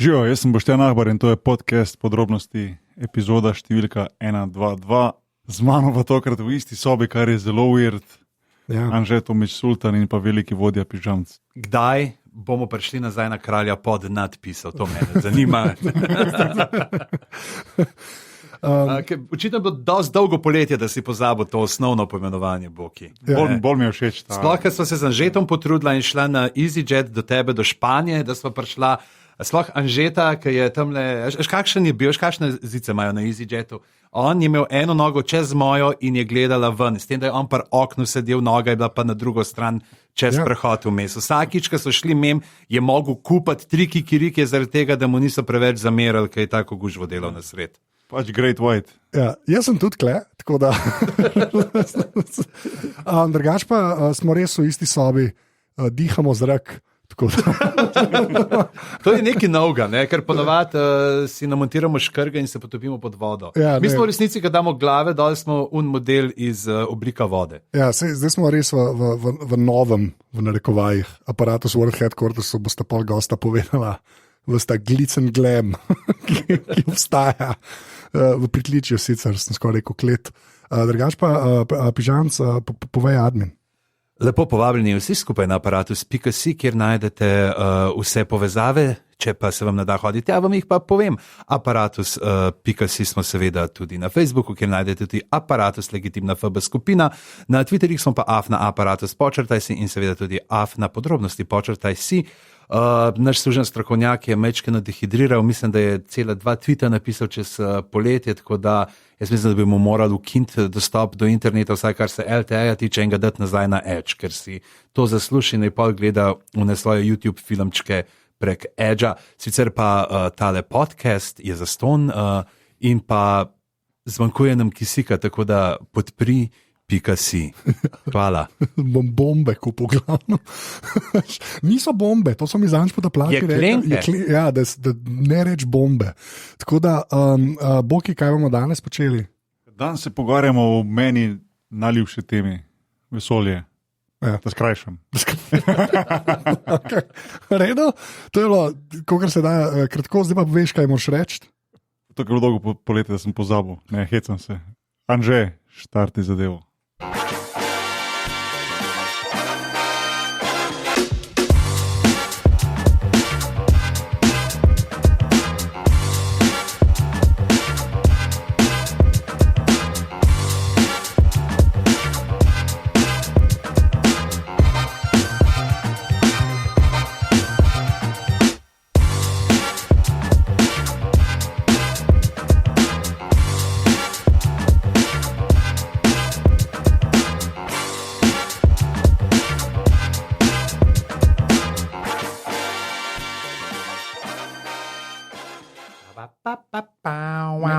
Živijo, jaz sem Boštjan Ahbar in to je podcast Podrobnosti, epizoda številka 122. Z mano pa tokrat v isti sobi, kar je zelo weird. Ja. Anže Tomić Sultan in pa veliki vodja Pižamc. Kdaj bomo prišli nazaj na kralja pod nadpisov? To me zanima. Očitno je bilo dosti dolgo poletje, da si pozabil to osnovno poimenovanje Boki. Bolj mi je všeč ta. Sploh, ker smo se z Anžetom potrudila in šla na EasyJet do tebe, do Španije, da smo prišla. Sploh Anžeta, ki je tam le, kakšen je bil, kakšne zice imajo na EasyJetu. On je imel eno nogo čez mojo in je gledala ven, s tem, da je on par oknu sedel, noga je bila pa na drugo stran čez prehod vmes. Vsakič, ko so šli mem, je mogel kupati 3 kikirike zaradi tega, da mu niso preveč zamerali, ker je tako gužvo delal na svet. Pač Great White. Ja, jaz sem tudi kle, tako da. Drugač pa smo res v isti sobi, dihamo zrak. To je nekaj novega, ne? Ker ponovadi si namontiramo škrge in se potopimo pod vodo. Ja, mi smo v resnici, ko damo glave, dali smo model iz oblika vode. Ja, zdaj smo res v novem, v narekovajih, aparatus World Headquarters, boste pol gosta povedala, vsta glicen glam, ki obstaja v pritličju, sicer sem skoraj rekel klet. Drugač pa Pižamc, povej admin. Lepo povabljeni vsi skupaj na aparatus.si, kjer najdete vse povezave, če pa se vam ne da hoditi, ja vam jih pa povem. Aparatus.si smo seveda tudi na Facebooku, kjer najdete tudi Aparatus, legitimna FB skupina, na Twitterih smo pa afna aparatus, počrtaj si in seveda tudi afna podrobnosti, počrtaj si. Naš služen strokovnjak je mečkeno dehidriral, mislim, da je cela 2 tvita napisal čez poletje, tako da jaz mislim, da bi mu morali ukiniti dostop do interneta, vsaj kar se LTE-ja tiče in ga dati nazaj na Edge, ker si to zasluži in pol gleda v svoje YouTube filmčke prek Edgea. Sicer pa tale podcast je zastonj in pa zmanjkuje nam kisika, tako da podpri .si. Hvala. Bom bombe kupil, glavno. Niso bombe, to so mi zanj potaplaki. Je klenke. Ja, da ne reč bombe. Tako da, Boki, kaj bomo danes počeli? Danes se pogovarjamo o meni najljubši temi, vesolje. Ja. Da skrajšam. Okay. Redo? To je bilo, kolikor se da, kratko, zdaj pa veš, kaj moraš reči. To je bilo dolgo poletje, da sem pozabil. Ne, hecam se. Anže, štarti zadevo.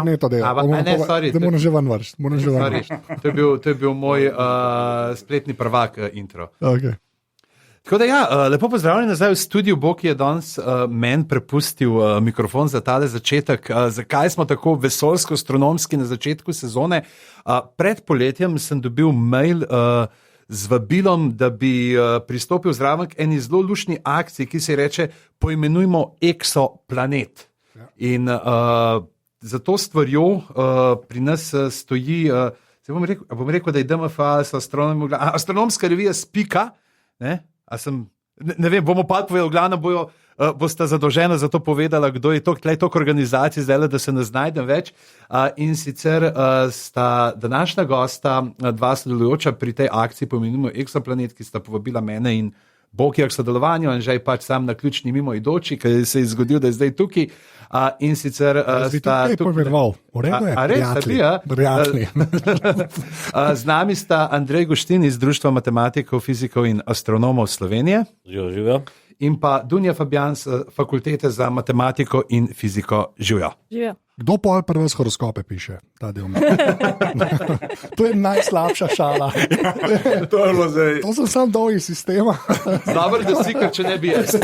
Ne, to dela. Da moram že van vršiti. To je bil moj spletni prvak intro. Okay. Tako da ja, lepo pozdravljeni nazaj v studiu. Boki je danes meni prepustil mikrofon za tale začetek. Zakaj smo tako vesoljsko-astronomski na začetku sezone? Pred poletjem sem dobil mail z vabilom, da bi pristopil zraven k eni zelo luštni akciji, ki se reče poimenujmo Exoplanet. Ja. In za to stvarjo pri nas stoji, bom rekel, da je DMFA, astronomska revija Spika, ne vem, bomo pa povedali, glavno boste zadolženi za to povedala, kdo je to, tlej toliko organizacij zdaj, da se ne znajdem več. In sicer sta današnja gosta, 2 sodelujoča pri tej akciji poimenujmo Exoplanet, ki sta povabila mene in Boki k sodelovanju, in že je pač sam na ključni mimoidoči, ki se je zgodil, da je zdaj tukaj. In sicer sta tukaj. Z nami sta Andrej Guštin iz Društva matematikov, fizikov in astronomov Slovenije. Živijo. In pa Dunja Fabjan z Fakultete za matematiko in fiziko. Živijo. Kdo pol prve horoskope piše? To je najslabša šala. To sem sam dol iz sistema. Dobro, da si, ker če ne bi jaz.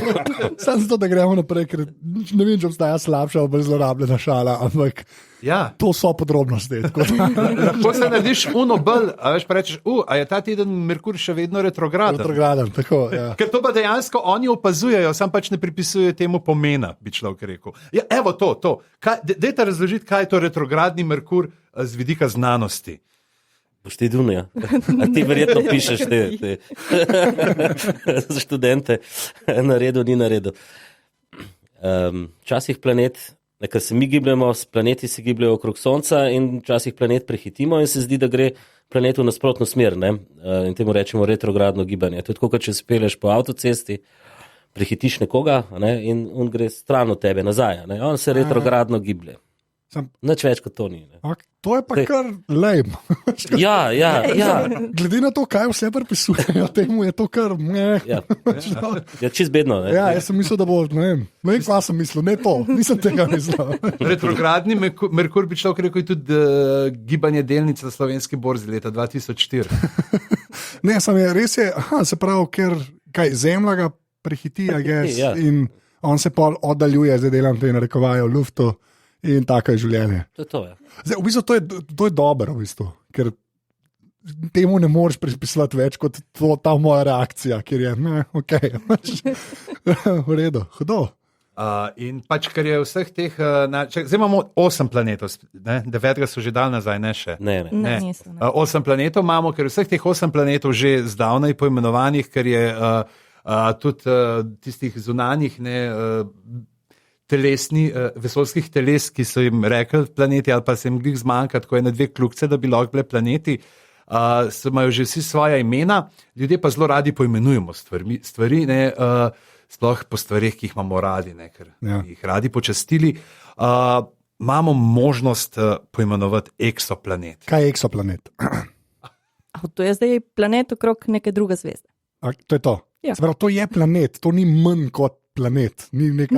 Sam zato, da gremo naprej, ker ne vem, če obstaja slabša ali bolj zlorabljena šala, ampak Ja. To so podrobnosti. Lahko se narediš unobel, a veš pa rečeš, a je ta teden Merkur še vedno retrograden. Retrograden, tako, ja. Ker to pa dejansko oni opazujejo, sam pač ne pripisujejo temu pomena, bi človek rekel. Ja, evo to. Dajte razložiti, kaj je to retrogradni Merkur z vidika znanosti. Boš ti Dunja. A ti verjetno pišeš te za študente. Naredil, ni naredil. Včasih planet, ker se mi gibljamo, planeti se gibljajo okrog Sonca in včasih planet prehitimo in se zdi, da gre planet v nasprotno smer. Ne? In temu rečemo retrogradno gibanje. To je tako, kot če speleš po avtocesti, prehitiš nekoga, ne? In on gre stran od tebe, nazaj. Ne? On se retrogradno giblje. Nič več kot to ni. To je pa kar lame. Ja. Glede na to, kaj vse pripisujejo temu, je to kar Ja, čist bedno. Ne? Ja, jaz sem mislil, da bo, ne vem, kaj sem mislil, ne to, nisem tega mislil. Retrogradni Merkur bi človek rekel tudi gibanje delnic na slovenski borzi leta 2004. Ne, res je, se pravi, ker Zemlja ga prehiti, Ja. in on se pol oddaljuje, zdaj delam te narekovaje v luftu. In tako je življenje. To je to, ja. Zdaj, v bistvu, to je dobro, v bistvu, ker temu ne moreš pripisati več kot ta moja reakcija, ker je, ok, v redu, hudo. In pač, ker je vseh teh, zdaj imamo 8 planetov, 9 so že dal nazaj, ne še. Ne. 8 planetov imamo, ker vseh teh 8 planetov že zdavnaj poimenovanih, ker je tudi tistih zunanjih, vesoljskih teles, ki so jim rekli planeti, ali pa se jim glih zmanjka, tako je na 2 kljukce, da bi lahko bile planeti, imajo že vsi svoja imena, ljudje pa zelo radi poimenujemo stvari, sploh po stvarih, ki jih imamo radi, ker jih radi počastili. Imamo možnost poimenovati eksoplanet. Kaj je eksoplanet? To je zdaj planet okrog neke druge zvezde. To je to. Ja. Sprav, to je planet, to ni manj kot planet. Ni neka...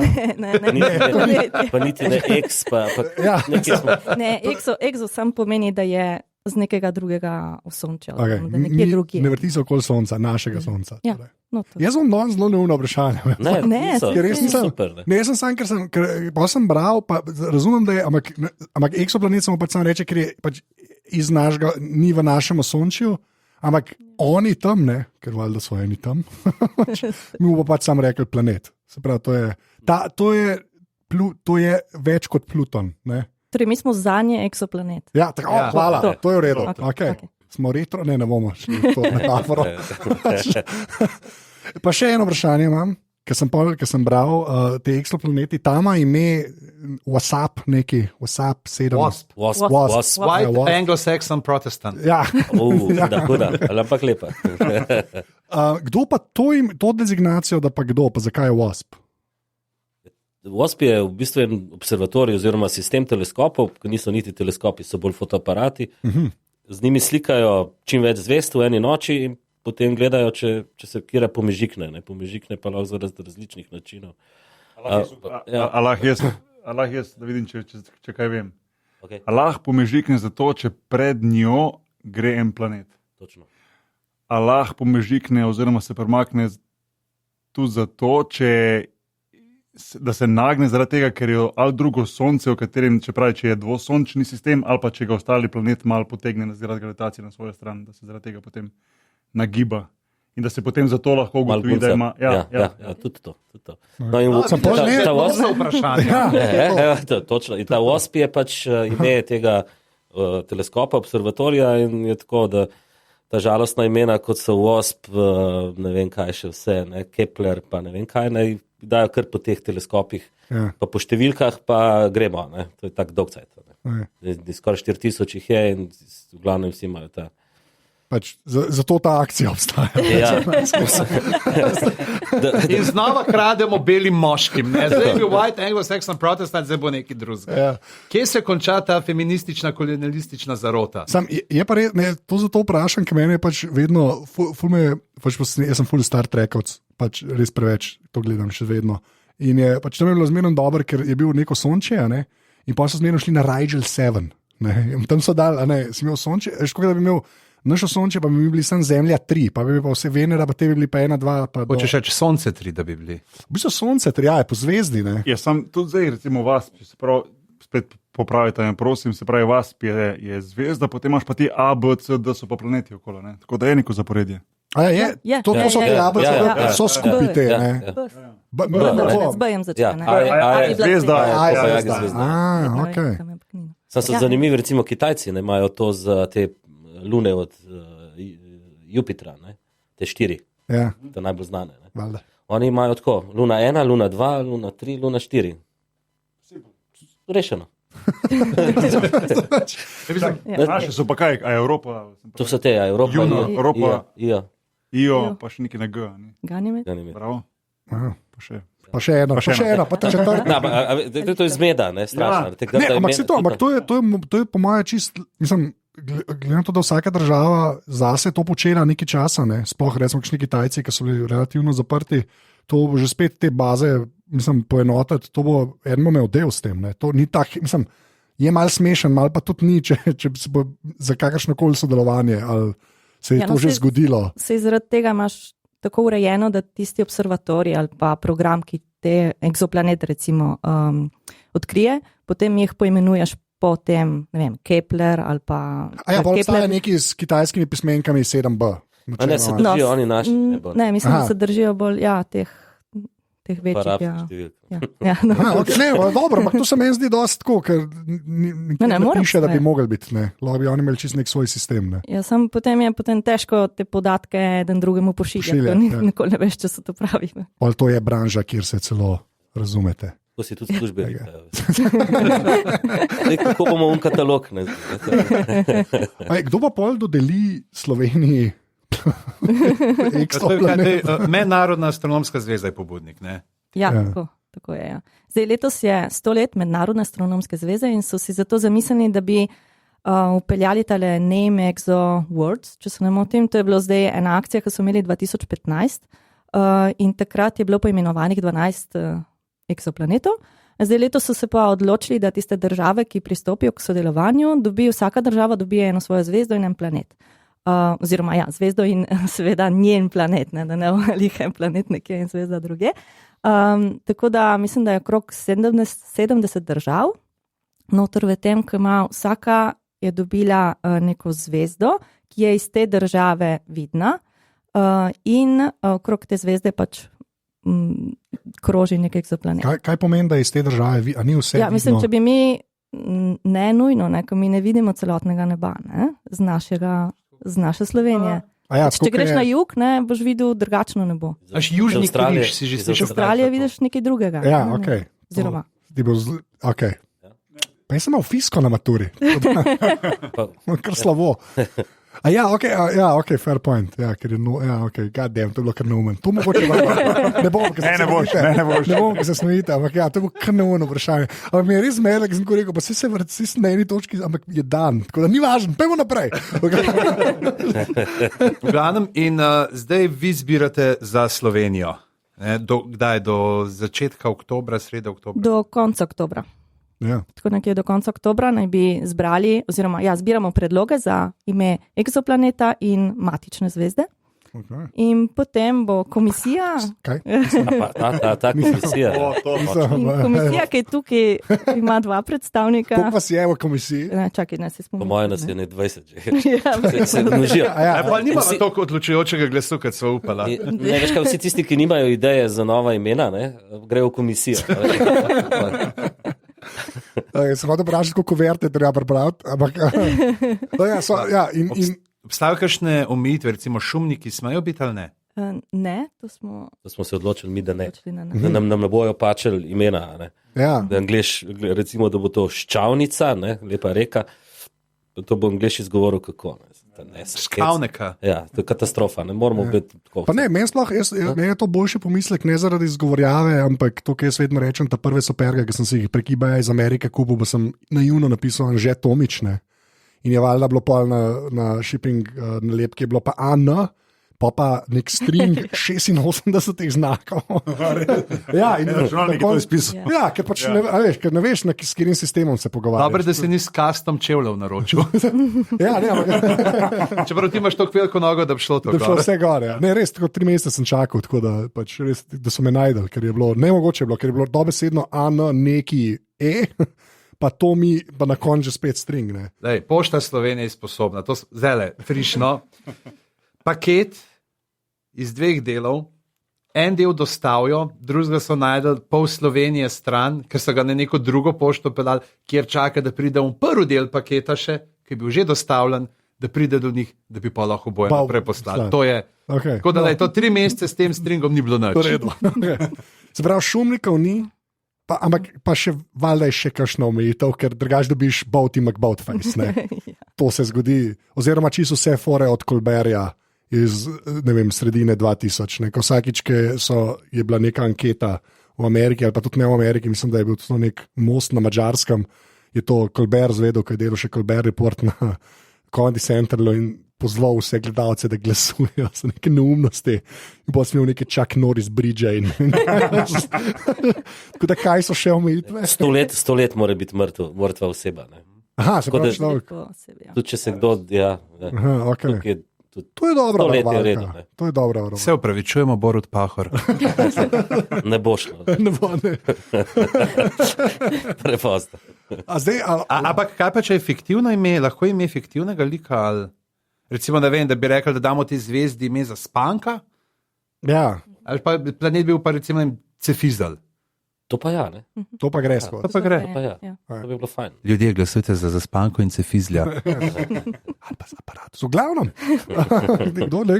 Pa niti ne eks, pa Ja. nekje smo. Ne, exo sam pomeni, da je z nekega drugega osončja. Okay. Da nekje drugje. Ne vrti se okoli sonca, našega sonca. Ja. Torej. No, to. Jaz sem danes zelo neumno vprašanje. Ne, Ne, Ker res nisem, super. Ne. ne, jaz sem sam, ker sem bral, pa razumem, da je, ampak eksoplanet samo pač sam reče, ker je pač iz našega, ni v našem osončju, ampak oni tam, ne, ker valjda so eni tam, mi bo pač sam rekel planet. Se pravi, to je več kot Pluton, ne. Torej, mi smo zanje eksoplanet. Ja, tako, Ja. hvala, to je v redu. Okay. Smo retro, ne bomo šli v to metaforo. Pa še eno vprašanje imam, ker sem bral te eksoplaneti, tam ima ime WhatsApp neki, WhatsApp 7. Wasp. Wasp. White Anglo-Saxon Protestant. Ja. Huda, ampak lepa. Kdo pa to dezignacijo, da pa kdo, pa zakaj je WASP? WASP je v bistvu en observatorij oziroma sistem teleskopov, ki niso niti teleskopi, so bolj fotoaparati. Z njimi slikajo čim več zvezd v eni noči in potem gledajo, če se kira pomežikne. Pomežikne pa lahko zaradi različnih načinov. Allah jaz, da vidim, če kaj vem. Okay. Allah pomežikne zato, če pred njo gre en planet. Točno. Allah pomežikne oziroma se premakne tudi zato, da se nagne zaradi tega, ker je ali drugo sonce, v katerem, če je dvosončni sistem, ali pa če ga ostali planet malo potegne zaradi gravitacije na svojo stran, da se zaradi tega potem nagiba. In da se potem zato lahko ugotovi, da ima... Ja, tudi to. No, in To so vprašanje. točno. In ta WASP je pač ime tega teleskopa, observatorija in je tako, da ta žalostna imena, kot so WASP, ne vem kaj še vse, ne, Kepler, pa ne vem kaj, naj dajo kar po teh teleskopih, pa po številkah pa gremo, ne. To je tak dolg cajt. Skoraj 4000 jih je in v glavnem vsi imajo ta. Pač, zato ta akcija obstaja. Ja. In znova krademo belim moškim. Zdaj je bil White Anglo-Saxon Protestant, zdaj bo neki drugega. Ja. Kje se konča ta feministična, kolonialistična zarota? Je pa res, ne, to zato vprašam, ker meni je pač vedno, jaz sem full Star Trekovc, pač res preveč to gledam še vedno. In je pač tam je bilo zmerno dobro, ker je bil neko sončje, ne, in pa so zmerno šli na Rigel 7. Ne, in tam so dali, si imel sončje, da bi imel naše sonče, pa bi bili samo Zemlja 3, pa bi pa vse Venera, pa te bi bili pa 1, 2. Hočeš reči Sonce 3, da bi bili. V bistvu sonce 3, je po zvezdi. Ne? Ja, sam tudi zdaj, recimo vas, spet popravite, prosim, se pravi, VASP je zvezda, potem imaš pa ti A, B, C, D so pa planeti okolo, ne? Tako da je neko zaporedje. To so te ABC, so skupaj te. Z B-jem začne. Zvezda. So zanimivi, recimo Kitajci imajo to za te lune od Jupitra, ne? Te 4, to najbolj znane. Ne? Oni imajo tako, luna 1, luna 2, luna 3, luna 4. Rešeno. Naše so pa kaj, a Evropa? To so te, Evropa, Evropa, Io. pa še nekaj na G. Ganymed. Bravo. Pa še eno, pa ta četrta. To je zmeda, ne, strašno. Ampak to je po moje čist, mislim, glede na to, da vsaka država zase to počela nekaj časa, ne, sploh recimo kakšni Kitajci, ki so bili relativno zaprti, to bo že spet te baze, mislim, poenotiti, to bo eno imel del s tem, ne, to ni tak, mislim, je mal smešen, mal pa tudi ni, če se bo za kakršnokoli sodelovanje, ali se je to že zgodilo. Se zaradi tega imaš tako urejeno, da tisti observatorij ali pa program, ki te egzoplanete recimo odkrije, potem jih poimenuješ po tem, ne vem, Kepler ali pa... Obstaja neki s kitajskimi pismenkami 7B. A ne, se držijo oni naši? Ne, mislim, da se držijo bolj, teh večjih. Dobro, ampak to se meni zdi dosti tako, ker ne piše, da bi mogli biti, ne. Lahko bi oni imeli čist nek svoj sistem, ne. Ja, potem je težko te podatke eden drugemu pošiljati, nikoli ne veš, če so to pravi. Ali to je branža, kjer se celo razumete. To si tudi službe. Kako bomo katalog? Kdo pa pol dodeli Sloveniji? Mednarodna astronomska zveza je pobudnik, ne? Ja. Tako je. Ja. Zdaj, letos je 100 let Mednarodne astronomske zveze in so si zato zamislili, da bi upeljali tale Name Exo Words, če se ne motim. To je bilo zdaj ena akcija, ki so imeli 2015 in takrat je bilo poimenovanih 12 eksoplanetov. Zdaj, letos so se pa odločili, da tiste države, ki pristopijo k sodelovanju, vsaka država dobi eno svojo zvezdo in en planet. Oziroma, zvezdo in seveda njen planet, ne, da ne lih en planet nekje in zvezda druge. Tako da mislim, da je okrog 70 držav noter v tem, ki ima vsaka je dobila neko zvezdo, ki je iz te države vidna in okrog te zvezde pač kroži nek egzoplanet. Kaj pomeni, da je iz te države, a ni vse vidno? Mislim, če bi mi ne nujno, ko mi ne vidimo celotnega neba, ne, z naše Slovenije. Če greš na jug, ne, boš videl drugačno nebo. Južni križ si že slišal. Iz Avstralije vidiš nekaj drugega. Ja, ok. Oziroma. Ok. Pa jaz sem imel fisko na maturi. Kar slabo. Ok, fair point. Ja, ker je god damn, to je bilo kar neumen. To mogoče ne bom, ker se smejite, ampak to je bilo kar neumen vprašanje. Ampak mi je res zmedel, ker sem ko rekel, pa si se na eni točki, ampak je dan, tako da ni važno, pojmo naprej. V glavnem, in zdaj vi zbirate za Slovenijo. Kdaj? Do začetka oktobra, sreda oktobra? Do konca oktobra. Ja. Tako nekje do konca oktobra naj bi zbrali, oziroma zbiramo predloge za ime egzoplaneta in matične zvezde. Okay. In potem bo komisija. Kaj? Ta komisija. Komisija, ki je tukaj, ima 2 predstavnika. Kako pa si je v komisiji? Čakaj, ne se spomnim. Po mojem nas je ne 20 že. Se množijo. Pa nima toliko odločujočega glasu, kot so upala. Ne veš, kaj vsi tisti, ki nimajo ideje za nova imena, ne, grejo v komisijo. Sem hotel vprašati, koliko kuverte treba prebrati, ampak obstajajo kakšne omejitve, recimo šumniki smejo biti ali ne? Ne, to smo se odločili mi, da ne. Da nam ne bojo pačili imena. Ne? Ja. Da recimo, da bo to Ščavnica, ne, lepa reka, to bo Anglež izgovoril kako. Škavneka. Ja, to je katastrofa, ne moramo biti tako. Pa ne, meni je to boljši pomislek, ne zaradi izgovorjave, ampak to, kar jaz vedno rečem, ta prve superge, ki sem si jih prek eBaya iz Amerike kupil, pa sem naivno napisal Anže Tomične. In je valjda bilo pol na shipping nalepki, je bilo pa AN, pa nek string 86 znakov. Ja, in računalnik je to izpisal. Ja, ker pač ker ne veš, s katerim sistemom se pogovarjaš. Dobro, da si nisi custom čevljev naročil. Ja, ne, ampak... Čeprav ti imaš toliko veliko nogo, da bi šlo to gore. Da bi šlo vse gore, ja. Ne, res, tako 3 mesece sem čakal, tako da, pač, res, da so me najdel, ker je bilo, nemogoče je bilo, ker je bilo dobesedno AN neki pa to mi pa na koncu spet stringne. Dej, Pošta Slovenije je sposobna, to zdaj frišno. Paket iz 2 delov, en del dostavijo, drugega so najdel pol Slovenije stran, ker so ga na neko drugo pošto peljali, kjer čaka, da pride prvi del paketa še, ki je bil že dostavljen, da pride do njih, da bi pa lahko boje naprej poslali. To je. Okay. Tako da je to 3 mesece s tem stringom ni bilo nič. Okay. Se pravi, šumnikov ni, ampak pa še valjda je še kakšna omejitev, ker drugače dobiš boat in McBoat face. To se zgodi, oziroma čisto vse fore od Kolberja iz sredine 2000. Ko vsakič, je bila neka anketa v Ameriki, ali pa tudi ne v Ameriki, mislim, da je bil to nek most na Madžarskem, je to Kolber zvedel, ko je delal še Kolber report na Comedy Centralu in pozval vse gledalce, da glasujejo za neke neumnosti. In potem smo imeli neke Chuck Norris bridge. Tako da kaj so še omejitve? 100 let mora biti mrtva oseba. Ne? Aha, se pravi človek. Tudi če se kdo, Aha, okay. To je dobra varovalka. To je dobra varovalka. Se upravičujemo, Borut Pahor. Ne bo šlo. Ne bo, ne. Prepozno. Ampak kaj pa, če je fiktivno ime, lahko ime fiktivnega lika? Ali, recimo, da bi rekli, da damo ti zvezdi ime za Spanka? Ja. Ali pa planet bil pa recimo Cefizel? To pa ja, ne? To pa gre skozi. To pa gre. To pa ja. To bi bilo fajn. Ljudje, glasujte za Spanko in Cefizlja. Ali pa za aparat. V glavnem,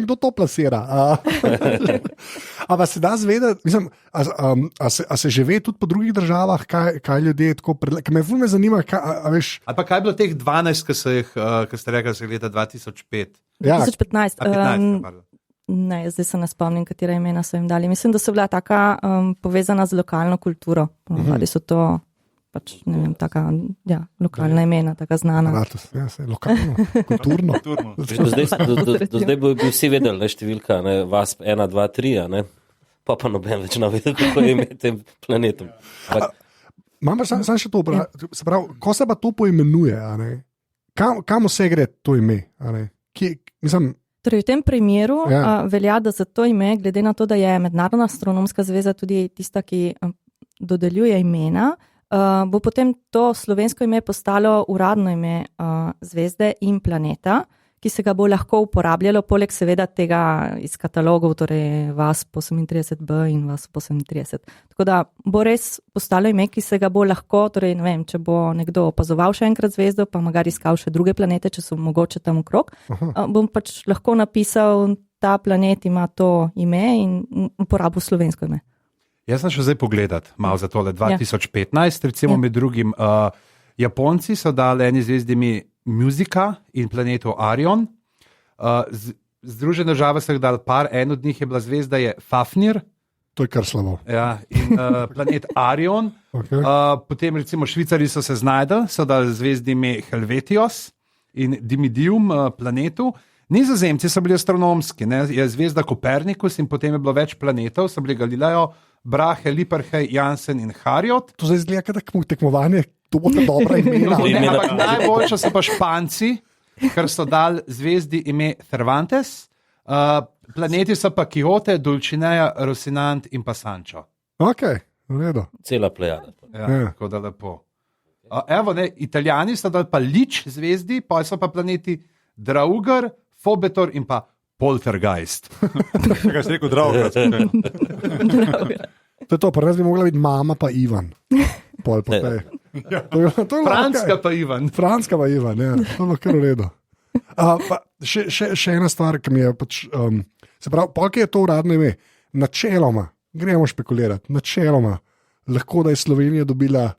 kdo to plasira. Ampak se da zvedeti, mislim, a se že ve tudi po drugih državah, kaj ljudje tako predlagajo. Me fulme zanima, veš. Ali pa kaj je bilo teh 12, ki ste rekli, da se leta 2005? Ja. 2015. Ne, zdaj se ne spomnim, katera imena so jim dali. Mislim, da so bila taka povezana z lokalno kulturo. Ali so to pač, ne vem, taka lokalna imena, taka znana. Ja, lokalno, kulturno. Do zdaj bi vsi vedeli, ne, številka, ne, VASP 1, 2, 3, ne? Pa noben več ne vedel, kako je ime tem planetom. Imam pa samo še to, se pravi, ko se pa to poimenuje, kam vse gre to ime? Mislim, Torej, v tem primeru velja, da za to ime, glede na to, da je Mednarodna astronomska zveza tudi tista, ki dodeljuje imena, bo potem to slovensko ime postalo uradno ime zvezde in planeta, ki se ga bo lahko uporabljalo, poleg seveda tega iz katalogov, torej VASP 38b in VASP 38. Tako da bo res postalo ime, ki se ga bo lahko, torej ne vem, če bo nekdo opazoval še enkrat zvezdo, pa magari iskal še druge planete, če so mogoče tam okrog, bom pač lahko napisal, ta planet ima to ime in uporabil slovensko ime. Jaz sem še zdaj pogledat malo za tole 2015, recimo med drugim Japonci so dali eni zvezdi ime Muzika in planetu Arion. Združene države so jih dali par, en od njih je bila zvezda Fafnir. To je kar slabo. Ja, in planet Arion. Okay. Potem recimo Švicari so se znajdli, so dali zvezdi ime Helvetios in Dimidium planetu. Nizozemci so bili astronomski, ne? Je zvezda Kopernikus in potem je bilo več planetov, so bili Galileo, Brahe, Lipperhey, Jansen in Harriot. To zdaj izgleda kot tekmovanje, to bo ta dobra imena. Ampak najboljša so pa Španci, ker so dali zvezdi ime Cervantes, planeti so pa Quixote, Dulcinea, Rocinant in pa Sancho. Ok, v redu. Cela plejada. Ja, tako da lepo. Evo, ne, Italijani so dali pa Lič zvezdi, pa so pa planeti Draugar, Fobetor in pa Poltergeist. Kaj si rekel, Draugar? To je to, pa res bi mogla biti mama pa Ivan. Franska pa Ivan. Franska pa Ivan, ja. To je lahko v redu. Še ena stvar, ki mi je pač, se pravi, polk je to uradno ime, načeloma, gremo špekulirati, načeloma, lahko da je Slovenija dobila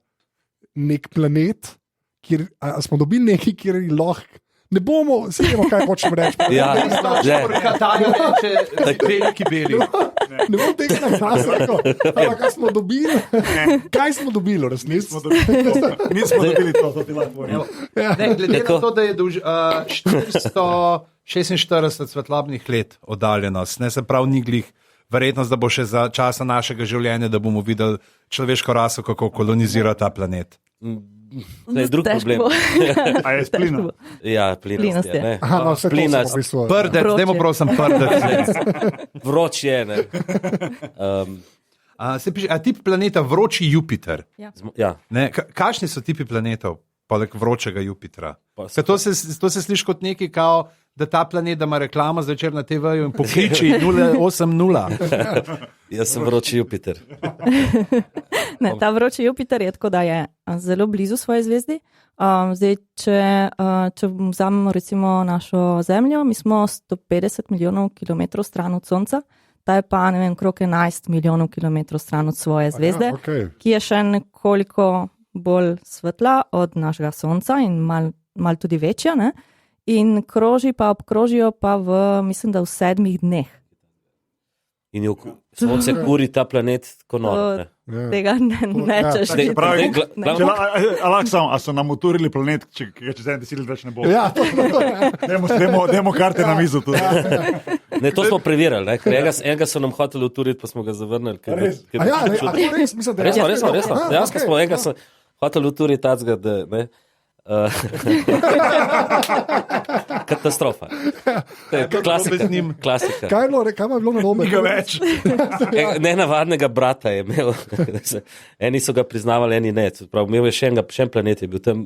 nek planet, kjer smo dobili nekaj, kjer je lahko. Ne bomo, se vemo, kaj hočemo reči. Ja, Katarju reče, veliki beli. Ne bom tega na glas rekel. Kaj smo dobili? Kaj smo dobili, resnici? Nismo dobili to, da ti lahko povem. Glede na to, da je 446 svetlobnih let oddaljenost, ne, se pravi niglih verjetnost, da bo še za časa našega življenja, da bomo videli človeško raso, kako kolonizira ta planet. To je drug problem. A je splina? Ja, plinaст je. Aha, no, vse to sem opisal. Prdec, zdaj mu prosim prdec. Vroč je, ne. Se piše, tip planeta vroči Jupiter. Ja. Ne, kakšni so tipi planetov, poleg vročega Jupitra? Pa Ker to se sliši kot nekaj, kao, da ta planet da ima reklamo zvečer na TV-ju in pokliči 080. Jaz sem vroči Jupiter. Ne, ta vroči Jupiter je tako, da je zelo blizu svoje zvezdi. Zdaj, če vzamemo recimo našo Zemljo, mi smo 150 milijonov kilometrov stran od Sonca, ta je pa, ne vem, krog 11 milijonov kilometrov stran od svoje zvezde, ki je še nekoliko bolj svetla od našega Sonca in mal tudi večja, ne? In obkrožijo pa mislim, da v 7 dneh. In Sonce kuri ta planet kot noro. Tega ne češ. A so nam uturili planet, če čez 10 let več ne bo? Ja, Dajmo karte na mizo tudi. Ne, to smo preverjali, ne? Ker enega so nam hoteli uturiti, pa smo ga zavrnili. res, mislim, da Resno. Dejansko smo enega hoteli uturiti tacga, da ne. Katastrofa. Klasika. Kaj je bilo narobe? Ga več. Nenavadnega brata je imel. Eni so ga priznavali, eni ne. Imel je še en planet, je bil tam.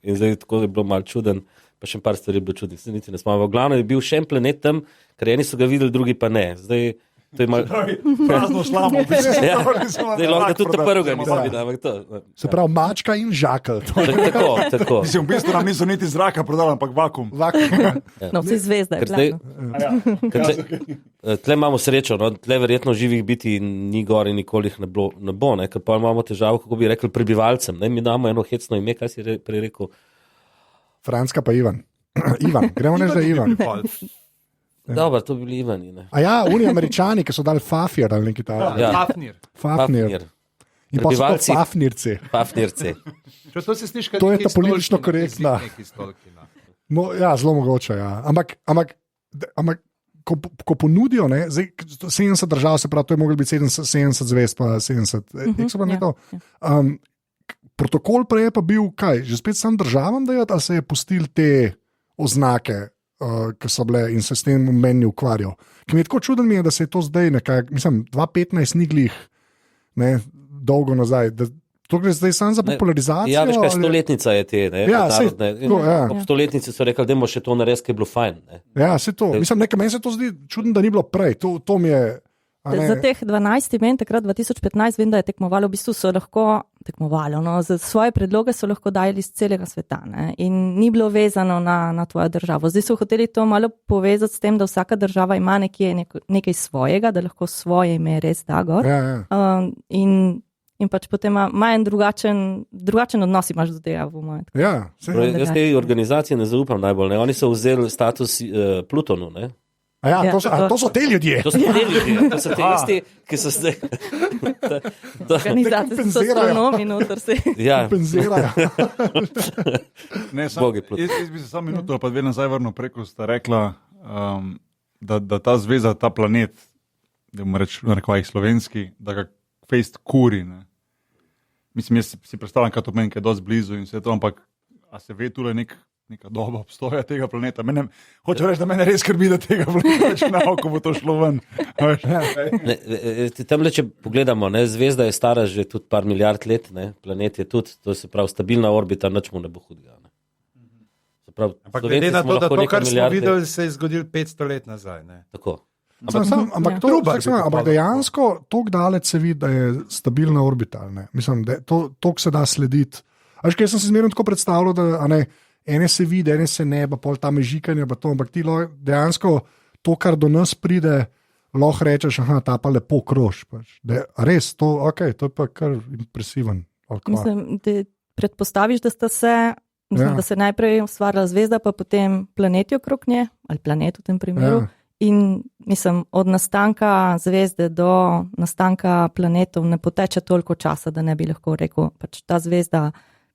In zdaj tako je bilo malo čuden, pa še par stvari je bilo čudnih. Se niti ne smemo. V glavnem je bil še en planet tam, ker eni so ga videli, drugi pa ne. Zdaj to je malo prazno slamo. Ja. Zdaj lahko tudi ta prvega nisem videl. Se pravi, mačka in žakelj. Tako. Mislim, v bistvu nam niso niti zraka prodali, ampak vakuum. No, vsi zvezde. Tle imamo srečo, no? Tle verjetno živih biti ni gor in nikoli jih ne bo, ne? Ker pa imamo težavo, kako bi rekli, prebivalcem. Ne? Mi damo eno hecno ime, kaj si prej rekel? Franska pa Ivan. Ivan, gremo než da Ivan. Dobro, to bi bili Ivani. Ne? A ja, oni Američani, ki so dali Fafnir ali nekaj takega. Ja. Fafnir. In pa so to Fafnirci. To je ta politično korektna. No, ja, zelo mogoče, ja. Ampak ko ponudijo, ne, zdaj 70 držav, se pravi, to je moglo biti 70 zvezd, pa 70 eksperimentov. Protokol prej je pa bil, kaj, že spet sam državam dajati, ali se je pustil te oznake, ki so bile in se s tem meni ukvarjal. Ki mi je tako čuden, da se je to zdaj nekaj, mislim, 2015 ni glih, ne, dolgo nazaj, da to gre zdaj samo za popularizacijo. Ja, veš kaj, stoletnica je te, ne? Ja, Ob stoletnici so rekli, da bomo še to narediti, ker je bilo fajn. Ne? Ja, se to. Mislim, meni se to zdi čuden, da ni bilo prej. To mi je... Za teh 12 imen, takrat 2015, vem, da je tekmovalo, v bistvu so lahko tekmovalo, no, za svoje predloge so lahko dajali iz celega sveta, ne, in ni bilo vezano na tvojo državo. Zdaj so hoteli to malo povezati s tem, da vsaka država ima nekaj svojega, da lahko svoje ime res da gor. In pač potem ima en drugačen odnos imaš do tega. Jaz tej organizaciji ne zaupam najbolj, ne. Oni so vzeli status Plutonu, ne. To so te ljudje. To so te isti, ki so zdaj. Organizacije so astronomi, noter se. Ja. Kompenzirajo. Jaz bi se samo minuto pa 2 nazaj vrnil preko, sta rekla, da ta zvezda, ta planet, da bomo reči na rekvajih slovenski, da ga fejst kuri. Ne. Mislim, jaz si predstavljam, kaj to meni, kaj je dosti blizu in vse to, ampak a se ve tule neka doba obstoja tega planeta. Hočem reči, da mene res skrbi, da tega planeta več ne bo, ko bo to šlo ven. Tamle, če pogledamo, ne, zvezda je stara že tudi par milijard let, ne, planet je tudi, to se pravi stabilna orbita, nič mu ne bo hudega. Ampak glede na to, da to, kar smo videli, se je zgodilo 500 let nazaj. Ne. Tako. Ampak dejansko toliko daleč se vidi, da je stabilna orbita. Ne. Mislim, da toliko se da slediti. Až kaj sem si zmerno tako predstavljal, da ene se vidi, ene se ne, pa pol tam je žikanje, pa to, ampak ti dejansko to, kar do nas pride, lahko rečeš, ta pa lepo krož. Pač. Res, to je pa kar impresiven. Mislim, da predpostaviš, da sta se, da se najprej ustvarila zvezda, pa potem planeti okrog nje, ali planet v tem primeru. In mislim, od nastanka zvezde do nastanka planetov ne poteče toliko časa, da ne bi lahko rekel, pač ta zvezda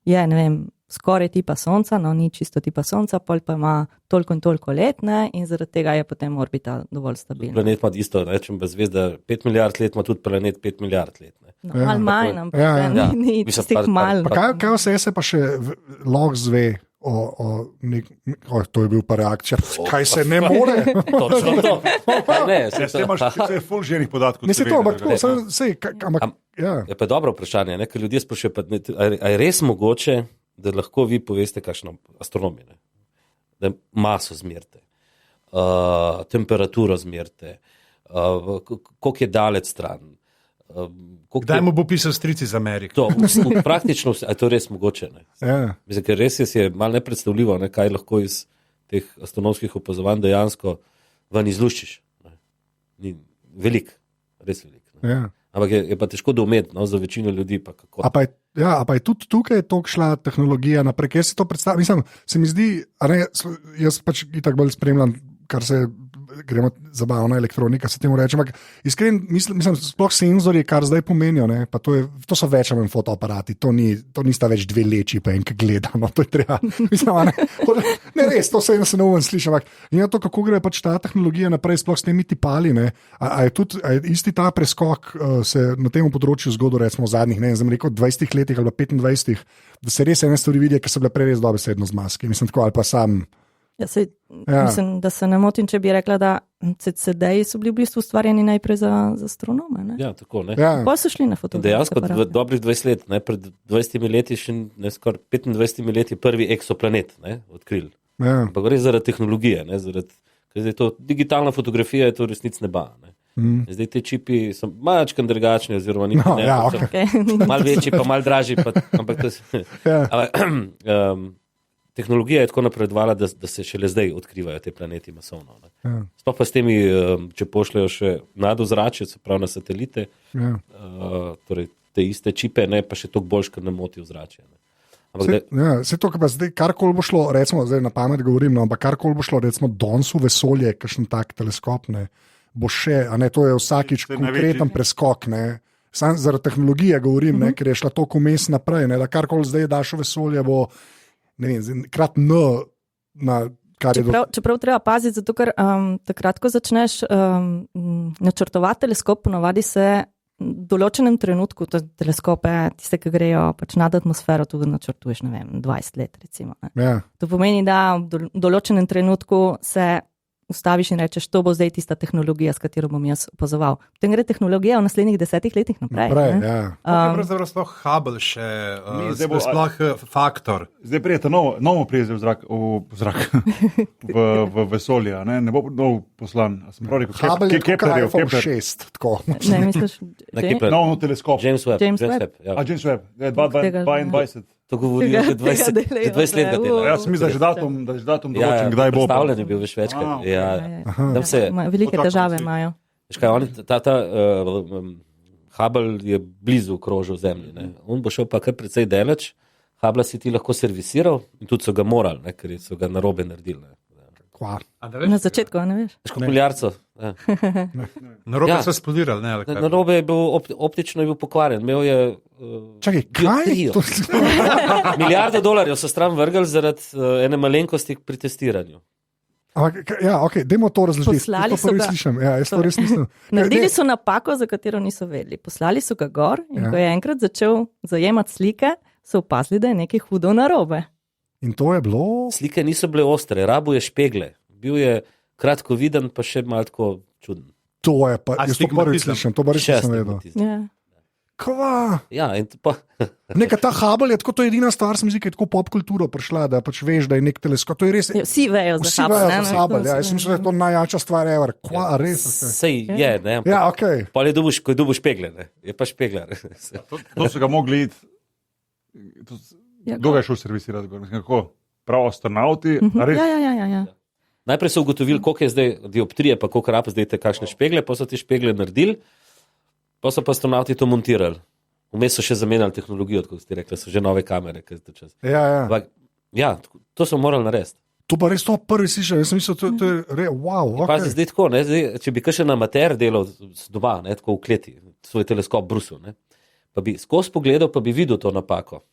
je, ne vem, skoraj tipa Sonca, no ni čisto tipa Sonca, pol pa ima toliko in toliko let, ne, in zaradi tega je potem orbita dovolj stabilna. Planet ima isto, rečem, zvezda 5 milijard let, ima tudi planet 5 milijard let. Ne. No, malo manj, ampak ni tistih malo. Kaj vse se pa še lahko zve To je bil pa reakcija. Kaj se ne more? Točno to. Ne, Se imaš vse ful ženih podatkov. Ne se to, ampak seveda, tako, ne. ampak ja. Je pa dobro vprašanje, ne? Ker ljudje sprašujejo, pa, a je res mogoče, da lahko vi poveste, kakšno astronomija, ne? Da maso zmerite, temperaturo zmerite, koliko je daleč stran. Kdaj mu bo pisal stric iz Amerike? To, praktično vse, a je to res mogoče. Ne? Ja. Mislim, ker res je malo nepredstavljivo, ne, kaj lahko iz teh astronomskih opazovanj dejansko ven izluščiš. Ne. Ni velik, res velik. Ne. Ja. Ampak je pa težko doumeti, no, za večino ljudi. Pa kako. A pa je tudi tukaj šla tehnologija naprej, ker se to predstavlja. Mislim, se mi zdi, jaz pač itak bolj spremljam, kar se gremo zabavna elektronika, se temu reče. Ampak iskreno mislim, sploh senzorji, kar zdaj pomenijo, ne, pa to so več ali manj fotoaparati, to nista več dve leči, pa enkrat gledano, to je treba. Mislim, ne res, to se ne umem slišati, ampak in to, kako gre pač ta tehnologija naprej, sploh s temi tipali, ne, a je isti ta preskok se na tem področju zgodil, recimo v zadnjih, ne vem, rekel 20 letih ali 25, da se res ene stvari vidijo, ki so bile prej res dobesedno zmaske, mislim tako, ali pa sam. Mislim, da se ne motim, če bi rekla, da CD-ji so bili v bistvu ustvarjeni najprej za astronome. Ne? Ja, tako, ne. Ja. Potem so šli na fotografijo. Dejansko dobrih 20 let, ne, pred 20 leti, skoraj 25 leti prvi eksoplanet odkrili. Ja. Ampak res zaradi tehnologije, ne, ker zdaj to digitalna fotografija je to resnic neba. Ne. Zdaj te čipi so malčkam drugačni, oziroma nič ne. Ja, okay. Mal večji, pa mal dražji, ampak to je. Ja. Tehnologija je tako napredovala, da se šele zdaj odkrivajo te planeti masovno. Ja. Sploh pa s temi, če pošljajo še nad ozračje, se pravi na satelite, Ja. Torej te iste čipe, ne, pa še toliko boljš, ker ne moti ozračje. Se to, kar pa zdaj, karkoli bo šlo, recimo, zdaj na pamet govorim, no, ampak karkoli bo šlo, recimo, danes v vesolje, kakšen tak teleskop, ne, bo še, a ne, to je vsakič konkreten preskok, ne. Sam zaradi tehnologije govorim, ne, ker je šla toliko vmes naprej, ne, da karkoli zdaj daš v vesolje, bo ne vem, krat na kar je čeprav treba paziti, zato ker takrat, ko začneš načrtovati teleskop, ponavadi se v določenem trenutku, to teleskope, tiste, ki grejo pač nad atmosfero, tudi načrtuješ, ne vem, 20 let recimo. Ja. To pomeni, da v določenem trenutku se ustaviš in rečeš, to bo zdaj tista tehnologija, s katero bom jaz opazoval. Potem gre tehnologija v naslednjih 10 letih naprej. Ja. Pravzaprav sploh Hubble še sploh faktor. Zdaj prijete novo prijezde v zrak, v vesolje, ne bo nov poslan. Hubble je kot iPhone 6, tako. Ne, misliš, Nov teleskop. James Webb. Ja. James Webb, 2022. To govorijo že 20 let. Jaz sem mislil, da je datum določen, kdaj bo. Predstavljen je bil več večkrat. Velike težave imajo. Hubble je blizu krožil Zemlji. Ne? On bo šel pa kar precej daleč. Hubble si ti lahko servisiral in tudi so ga morali, ne? Ker so ga narobe naredili. Ne? Na začetku, ne veš? Škokuljarco. Ja. Narobe so spolirali, ne? Narobe je bil, optično je bil pokvarjen. Imel je Čakaj, kaj? milijardo dolarjev so stran vrgli zaradi ene malenkosti pri testiranju. Ja, ok, dajmo to razložiti. Poslali so ga. Ja, jaz to res nisem. Naredili so napako, za katero niso vedeli. Poslali so ga gor in ko je enkrat začel zajemati slike, so opazili, da je nekaj hudo narobe. In to je bilo? Slike niso bile ostre, rabu je špegle. Bil je kratkoviden, pa še malo tako čuden. To je pa, jaz to prvič slišim, to pa res nisem vedel. Ja. Kva? Ja, in pa... Neka ta Hubble je tako, to je edina stvar, se mi zdi, ki je tako pop kulturo prišla, da pač veš, da je nek teleskop. To je res... Vsi vejo za Hubble, ja. Jaz mislim, da je to najjača stvar ever. Kva, res? Sej je, ne. Ja, okej. Pa je ko je dobil špegle, ne. Je pa špeglar. To so ga mogli iti. Kdo ga je šel servisirati? Kako? Prav astronauti? Ja. Najprej so ugotovili, koliko je zdaj dioptrije, pa koliko rab zdaj te kakšne špegle, pa so te špegle naredili, pa so pa astronauti to montirali. Vmes so še zamenjali tehnologijo, kot ste rekli, so že nove kamere. Ja, to so morali narediti. To pa res to prvi slišal, jaz sem mislil, to je wow. Okay. Pazi, zdaj tako, ne, zdaj, če bi kakšen amater delal doma, ne, tako v kleti, svoj teleskop brusil, ne, pa bi skozi pogledal, pa bi videl to napako.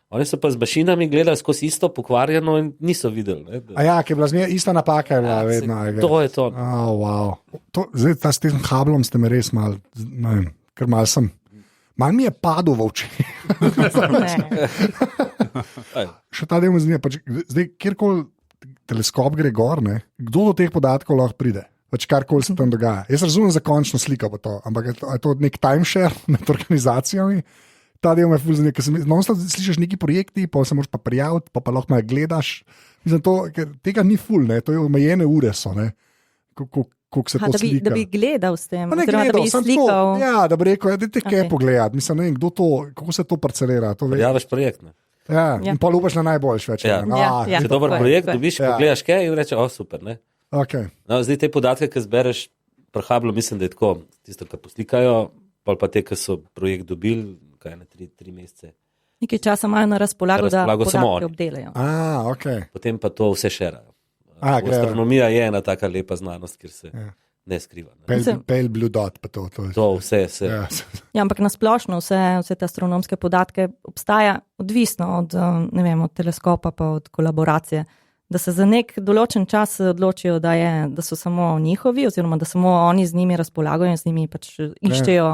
Oni so pa z mašinami gledali skozi isto pokvarjeno in niso videli. Ne, A ja, ki je bila ista napaka, je bila vedno. To je to. Wow. Zdaj s tem Hubblom ste me res mal, ne vem, ker mal mi je padel v oči. Še ta del me zanima, pač, zdaj, kjerkoli teleskop gre gor, ne, kdo do teh podatkov lahko pride? Pač karkoli se tam dogaja. Jaz razumem za končno sliko, pa to, ampak je to nek timeshare med organizacijami. Ta del me ful zanima, ker slišiš neki projekti, pa se moraš pa prijaviti, pa lahko me gledaš. Mislim, tega ni ful, ne, to je omejene ure so, ne, koliko se to slika. Da bi gledal s tem, Pa ne oziroma, da gledal, bi samo slikal. to, ja, da bi rekel, da te kaj Okej. pogledati. Mislim, ne vem, kdo to, kako se to parcelira. To ve. Javiš projekt. Ne? Ja, Ja. in pa upaš na najboljš več. Ja. ne. Ja. Če dober tako je, projekt tako je. dobiš, Ja. pogledaš kaj in rečeš, super. Ne? Okay. No, zdaj te podatke, ki zbereš, prehablo, mislim, da je tako. Tisto, kar poslikajo, pa te, ki so projekt dobili, kaj na 3 mesece. Nekaj časa imajo na razpolago, da razpolago samo podatke oni. obdelajo. Okay. Potem pa to vse šerajo. Grejo. Astronomija je ena taka lepa znanost, kjer se ne skriva. Ne? Pale Blue Dot, pa to. To vse. Ja. Ja, ampak nasplošno vse te astronomske podatke obstaja odvisno od, ne vem, od teleskopa pa od kolaboracije. Da se za nek določen čas odločijo, da so samo njihovi, oziroma da samo oni z njimi razpolagajo in z njimi pač iščejo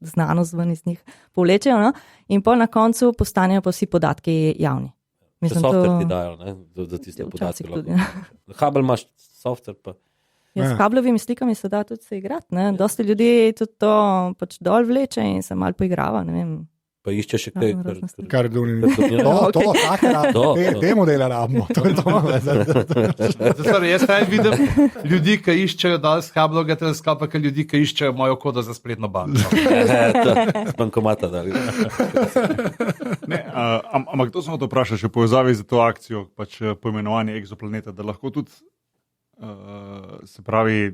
znanost ven iz njih, povlečejo, no? In pol na koncu postanejo pa vsi podatki javni. To software ti dajo, ne? Da tiste Včasih podatke tudi, lahko. Hubble imaš software pa. Ja, s kablovimi slikami se da tudi se igrati. Dosti ljudi tudi to pač dol vleče in se malo poigrava. Ne vem. Pa išče še kaj. Razne stvari. Kar je duni. To- To, take rabimo. Te modele rabimo. To je to. Sorry, jaz naj vidim ljudi, ki iščejo dol z Hubbleovega teleskopa, kot ljudi, ki iščejo mojo kodo za spletno banko. Z bankomata dali. Ne, ampak to sem te vprašal še v povezavi z to akcijo, pač poimenovanje egzoplaneta, da lahko tudi, se pravi,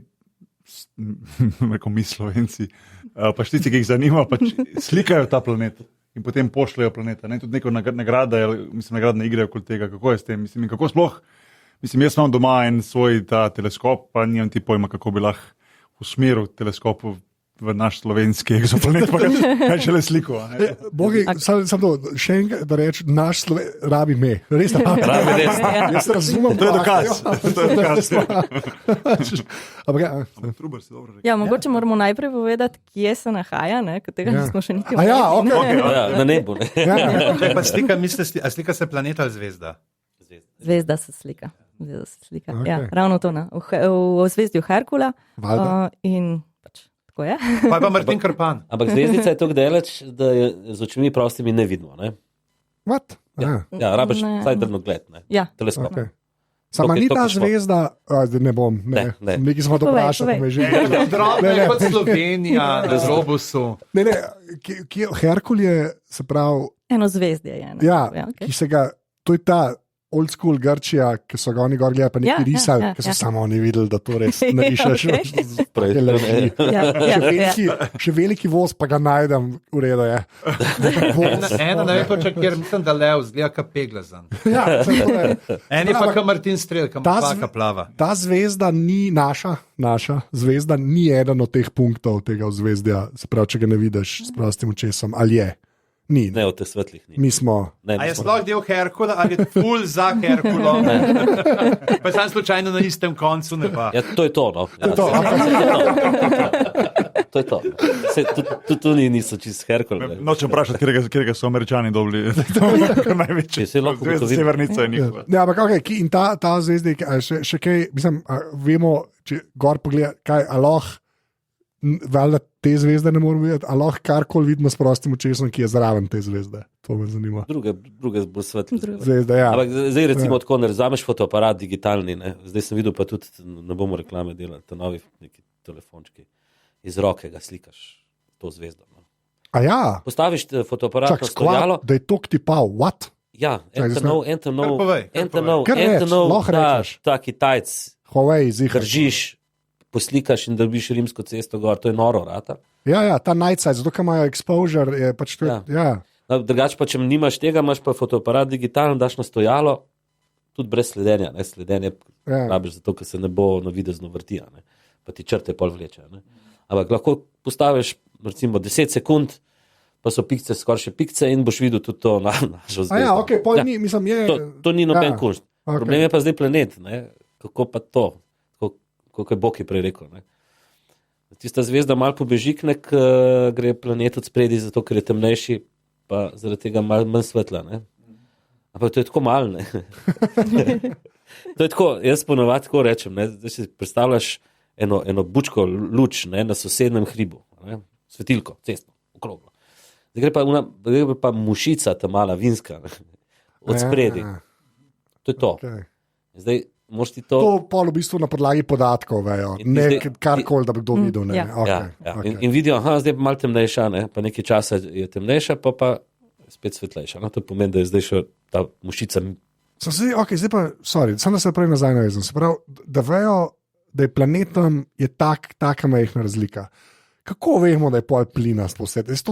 rekel mi Slovenci, pač tisti, ki jih zanima, pač slikajo ta planet in potem pošljajo planeta. Ne, tudi neko nagrada, mislim, nagradne igre okoli tega, kako je s tem, mislim, in kako sploh, mislim, jaz imam doma en svoj ta teleskop, pa nimam ti pojma, kako bi lahko usmeril teleskop v naš slovenski egzoplanet, pa kaj šele sliko. a ne. Bogi, sam to, še enkrat, da rečem, naš rabi me. Res rabi. Rabi res. Jaz razumem. To je dokaz. To je dokaz. Ampak ja. Trubar si dobro rekel. Ja, mogoče moramo najprej povedati, kje se nahaja, ker tega Ja. nismo še niti A ja, omenili. okej. Ja, na nebu. Ne? Ja. Pa slika, mislite, a slika se planet ali zvezda? Zvezda se slika. Zvezda se slika. Okej. Ja, ravno to. V zvezdju Herkula. Valjda. In pač tako je. Pa je pa Martin Krpan. Ampak zvezdica je tako daleč, da je z očmi prostimi ne vidimo. Ne? What? Ja, rabiš Ne. vsaj drnogled. Ja. Teleskop. Okay. Sama Toliko je ni ta toliko šlo. zvezda, zdaj ne bom, ne. Ne. Nekaj smo to Povej, vprašali, povej. pa me že. Drobno je kot Slovenija na Robusu. Ne, Herkul je, se pravi, Eno zvezdje je. Ne? ja, Okay. ki se ga, to je ta old school Grčija, ki so ga oni gor gledali, pa nekaj Ja, ja, risali, ja, ki so ja. samo oni videli, da to res ne rišeš. Prej. Ja, ja, ja. Še veliki voz, pa ga najdem, v redu je. Voz. Ena ne vem, točno, kjer mislim, da lev zgleda kot peglazan. Ja, saj to je. En je pa kot Martin Strel, ki Ta ima zve- plaka plava. Ta zvezda ni naša zvezda, ni eden od teh punktov tega vzvezdja, se pravi, če ga ne vidiš s prostim očesom, ali je. Ni. Ne, od teh svetlih ni. Mi smo. Ne, A je nismo. sploh del Herkula ali je ful za Herkulom? Pa je sam slučajno na istem koncu neba. Ja, to je to. No. Ja, To. to je to. Tudi niso čist Herkul. ne. Nočem vprašati, katerega so Američani dobili. Največji. Če se lahko Zvezda ugotovi. Severnica je njihova. Ne, ampak okay, in ta zvezda, še kaj, mislim, vemo, če gor pogleda, kaj aloh, valjda te zvezde ne moramo videti, aloh karkoli vidimo s prostim očesom, ki je zraven te zvezde. To me zanima. Druge bolj svetle. Zvezda, ja. Ampak zdaj recimo tako, ne vzameš fotoaparat digitalni, ne? Zdaj sem videl pa tudi, ne bomo reklame delali, te novi neki telefončki, iz roke ga slikaš, to zvezdo. No. A ja, Postaviš fotoaparat čak, na stojalo, skvat, da je to tipal, what? ja, Čak, Kar povej, kar Kar reč, lahko rečeš. ta Kitajc, Huawei, zihar. držiš, poslikaš in dobiš rimsko cesto gor, to je noro, rata. Ja, ja, ta najcaj, zato ker imajo exposure, je pač to. Ja. Ja. No, drugače pa, če nimaš tega, imaš pa fotoaparat digitalno, daš na stojalo, tudi brez sledenja, ne, sledenje Ja. rabiš zato, ker se ne bo navidezno vrtija, ne, pa ti črte pol vleče, ne. Ampak lahko postaviš recimo 10 sekund, pa so pikce, skoraj še pikce in boš videl tudi to našo zvezdo. A ja, ok, pol ni, mislim, je. To ni noben Ja, kunšt. okej. Problem je pa zdaj planet, ne, kako pa to, kot je Bog je prej rekel, ne. Tista zvezda malo pobežiknek, gre planet od spredi, zato ker je temnejši, pa zaradi tega malo manj svetla. Ne? Ampak to je tako malo. To je tako, jaz ponovadi tako rečem, ne, da si predstavljaš eno bučko luč, ne, na sosednem hribu, ne, svetilko, cestno, okroglo. Zdaj gre pa mušica, ta mala vinska, ne, od spredi. To je to. Okay. Zdaj, moraš ti to... To pol v bistvu na podlagi podatkov vejo, ne karkoli, da bi kdo videl. Ne. Ja. Okay. Ja. Okay. In vidijo, zdaj je malo temnejša, ne, pa nekaj časa je temnejša, pa spet svetlejša. No, to pomeni, da je zdaj še ta mušica... Zdaj pa, samo da se prej nazaj navezem. Se pravi, da vejo, da je planetom taka majhna razlika. Kako vemo, da je pol plinast vse? Jaz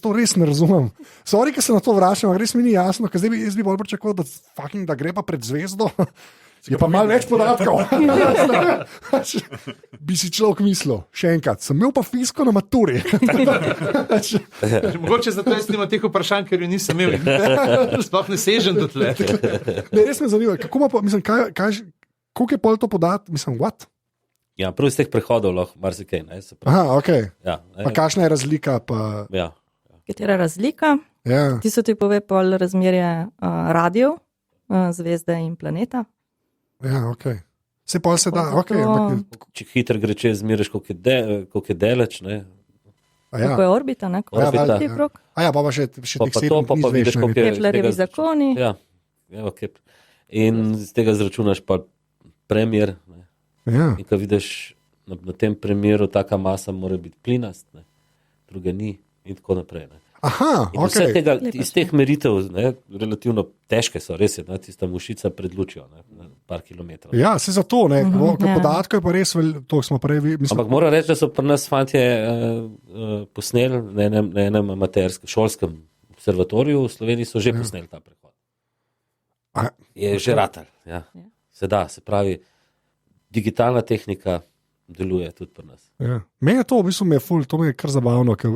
to res ne razumem. Sorry, ker se na to vračam, res mi ni jasno, ker zdaj jaz bi bolj pričakoval, da gre pa pred zvezdo. Je pa malo več podatkov. Bi si človek mislil, še enkrat, sem imel pa fiziko na maturi. Mogoče zato jaz nimam teh vprašanj, ker jo nisem imel. Sploh ne sežem do tle. Ne, res me zanima, kako pa, mislim, koliko je pol to podatkov, mislim, what? Ja, prav iz teh prehodov lahko marsikaj, ne, se pravi. Aha, ok. Ja, Pa kakšna je razlika? Pa... Ja. Katera razlika? Ja. Ti so ti pove pol razmerje radijev, zvezde in planeta. Ja, ok. Se pa se da, ok. Ampak, Če hitro gre čez, zmeriš, koliko je deleč, ne. Kako je orbita, ne? Orbita. Ja, pa še teh Pa 7 pa dni vidiš, zveš. koliko je... Keplerjevi zakoni. Ja, okay. In z tega zračunaš pa premjer, ne. Ja. In ko vidiš na tem primeru, taka masa mora biti plinast, ne. Druga ni in tako naprej. Ne. Aha, In ok. vse tega, iz teh meritev, ne, relativno težke so, res je, ne, tista mušica pred lučjo, ne, na par kilometrov. Ja, se zato, ne, ja. podatkov je pa res, to smo prej, mislim, Ampak moram reči, da so pri nas fantje posneli na enem amaterskem, šolskem observatoriju v Sloveniji so že posneli ta prehod. Je že ratal, ja. Se da, se pravi, digitalna tehnika deluje tudi pri nas. ja. Meni je to, v bistvu to mi je kar zabavno, ker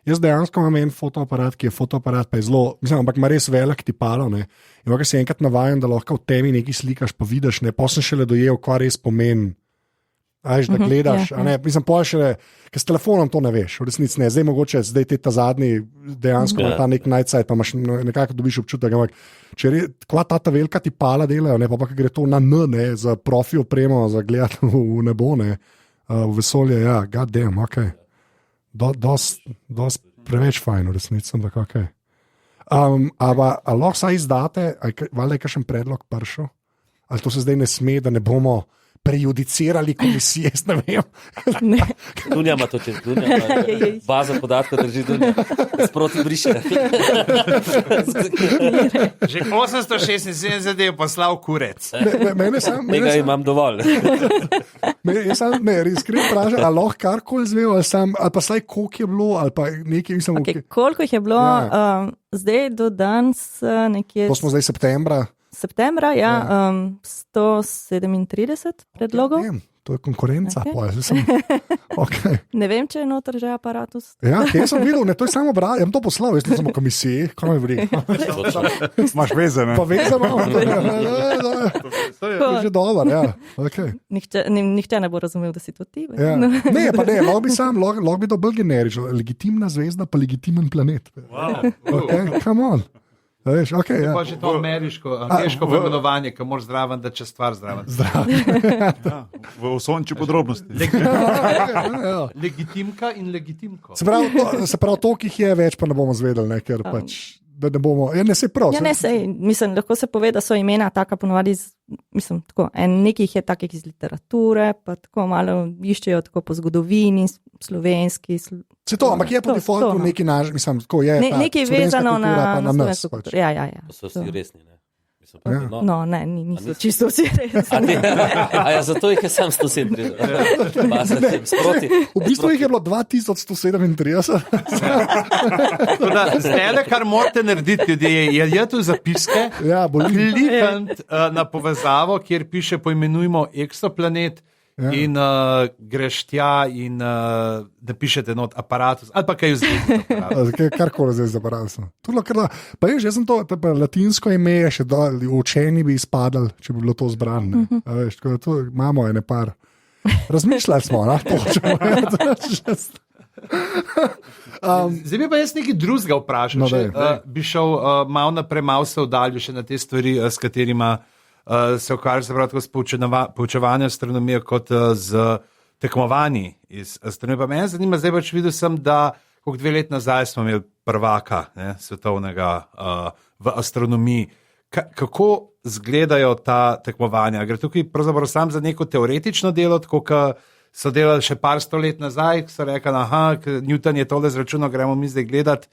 jaz dejansko imam en fotoaparat, ki je fotoaparat, pa je zelo, mislim, ampak ima res velik tipalo, ne, in ko si enkrat navajen, da lahko v temi nekaj slikaš, pa vidiš, ne, potem sem šele dojel, kva res pomeni. Da gledaš, a ne, mislim, šele, ker s telefonom to ne veš, v resnici ne, zdaj mogoče, zdaj ta zadnji, dejansko ta nek najcajt, pa imaš nekako dobiš občutek, ampak če kva ta velika tipala delajo, ne, pa gre to na ne, za profi opremo, za gledati v nebo, ne, v vesolje, ja, god damn, ok. Dost preveč fajn, v resnici, ampak ok. A lahko saj izdate, valjda je kakšen predlog prišel, ali to se zdaj ne sme, da ne bomo prejudicirali komisije, jaz ne vem. Ne. Dunja ima to čez, Dunja ima bazo podatkov drži Dunja. Sproti briše. Že 876 je poslal kurec. Tega imam dovolj. Res iskreno vprašam, ali lahko karkoli zvejo, ali pa saj koliko je bilo, ali pa nekaj, mislim, Okay, koliko jih je bilo zdaj do danes, nekje to smo zdaj septembra. septembra, ja, 137 predlogov. Ja, to je konkurenca. Okay. Okay. Ne vem, če je noter že aparatus. Ja, jaz sem videl, ne, to je samo bral, jaz sem to poslal, jaz nisem v komisiji, kaj me vri. Imaš veze, ne? Pa vezano. To je že dobro, ja. Okay. Nihče ne bo razumel, da si to ti. Ja. Ne, pa ne, lahko bi to bolj generično. Legitimna zvezda, pa legitimen planet. Wow. Okay, come on. Veš, okay, ja. Pa že to ameriško poimenovanje, ki moraš zraven, da če stvar zraven. Ja, v osončju podrobnosti. Legitimka in legitimko. Se pravi, to, ki jih je več, pa ne bomo zvedeli, ne, ker pač, da ne bomo, ja, ne se prav. Ja, ne, sej, mislim, lahko se pove, da so imena taka ponovadi, mislim, tako, nekih je takih iz literature, pa tako malo iščejo tako po zgodovini, slovenski. Se to, ampak je po defaultu neki naš, mislim, tako je. Nekaj vezano na nas. pač. Ja. So vsi resni, ne? Mislim, Ja. No, ne, niso čisto vsi resni. Ja, zato jih je sam 137. Sproti. V bistvu jih je bilo 2137. Zdaj, kar morate narediti, ljudje, je tu zapiske, Ja, boli. klikant na povezavo, kjer piše poimenujmo eksoplanet. Ja. In greš tja in napišete not aparatus, ali pa kaj vzeti. Karkoli zdaj zabaral sem. Pa je, že sem to, latinsko ime je še dol, učeni bi izpadali, če bi bilo to zbrano. Veš, tako da to imamo ene par. Razmišljali smo, na to, če Zdaj bi pa jaz nekaj drugega vprašal. No, Če daj. bi šel malo naprej, malo se oddaljil še na te stvari, s katerima se ukvarjaš, se pravi, tako s poučevanjem astronomije kot z tekmovanji iz astronomije. Pa mene zanima, zdaj pač videl sem, da koliko 2 leti nazaj smo imeli prvaka svetovnega v astronomiji. Kako izgledajo ta tekmovanja? Gre tukaj pravzaprav sam za neko teoretično delo, tako kot so delali še par stolet nazaj, ko so rekli, aha, Newton je tole zračunal, gremo mi zdaj gledati,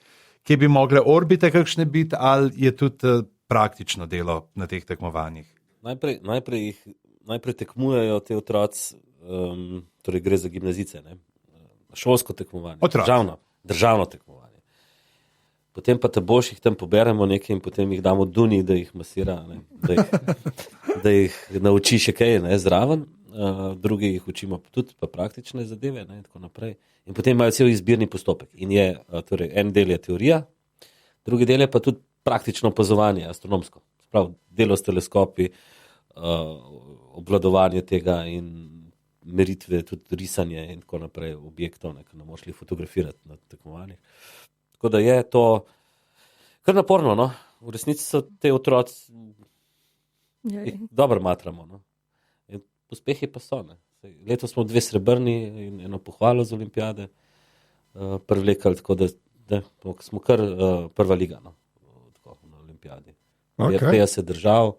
kje bi mogle orbite kakšne biti, ali je tudi praktično delo na teh tekmovanjih? Najprej tekmujejo te otroci, torej gre za gimnazice, ne? Šolsko tekmovanje, državno tekmovanje. Potem pa te boljših tam poberemo nekaj in potem jih damo Duni, da jih masira, ne? Da jih nauči še kaj, ne, zraven. Drugi jih učimo tudi pa praktične zadeve, ne, in tako naprej. In potem imajo cel izbirni postopek. In je, torej, en del je teorija, drugi del je pa tudi praktično opazovanje, astronomsko. Sprav, delo s teleskopi, obvladovanje tega in meritve, tudi risanje in tako naprej objektov, ne, ki ne moš li fotografirati na tekmovanjih. Tako da je to kar naporno, no. V resnici so te otroci dobro matramo, no. Uspehi pa so. Ne. Letos smo 2 srebrni in eno pohvalo z olimpijade privlekali, tako da smo kar prva liga, no, tako, na olimpijadi. Je 50 držav,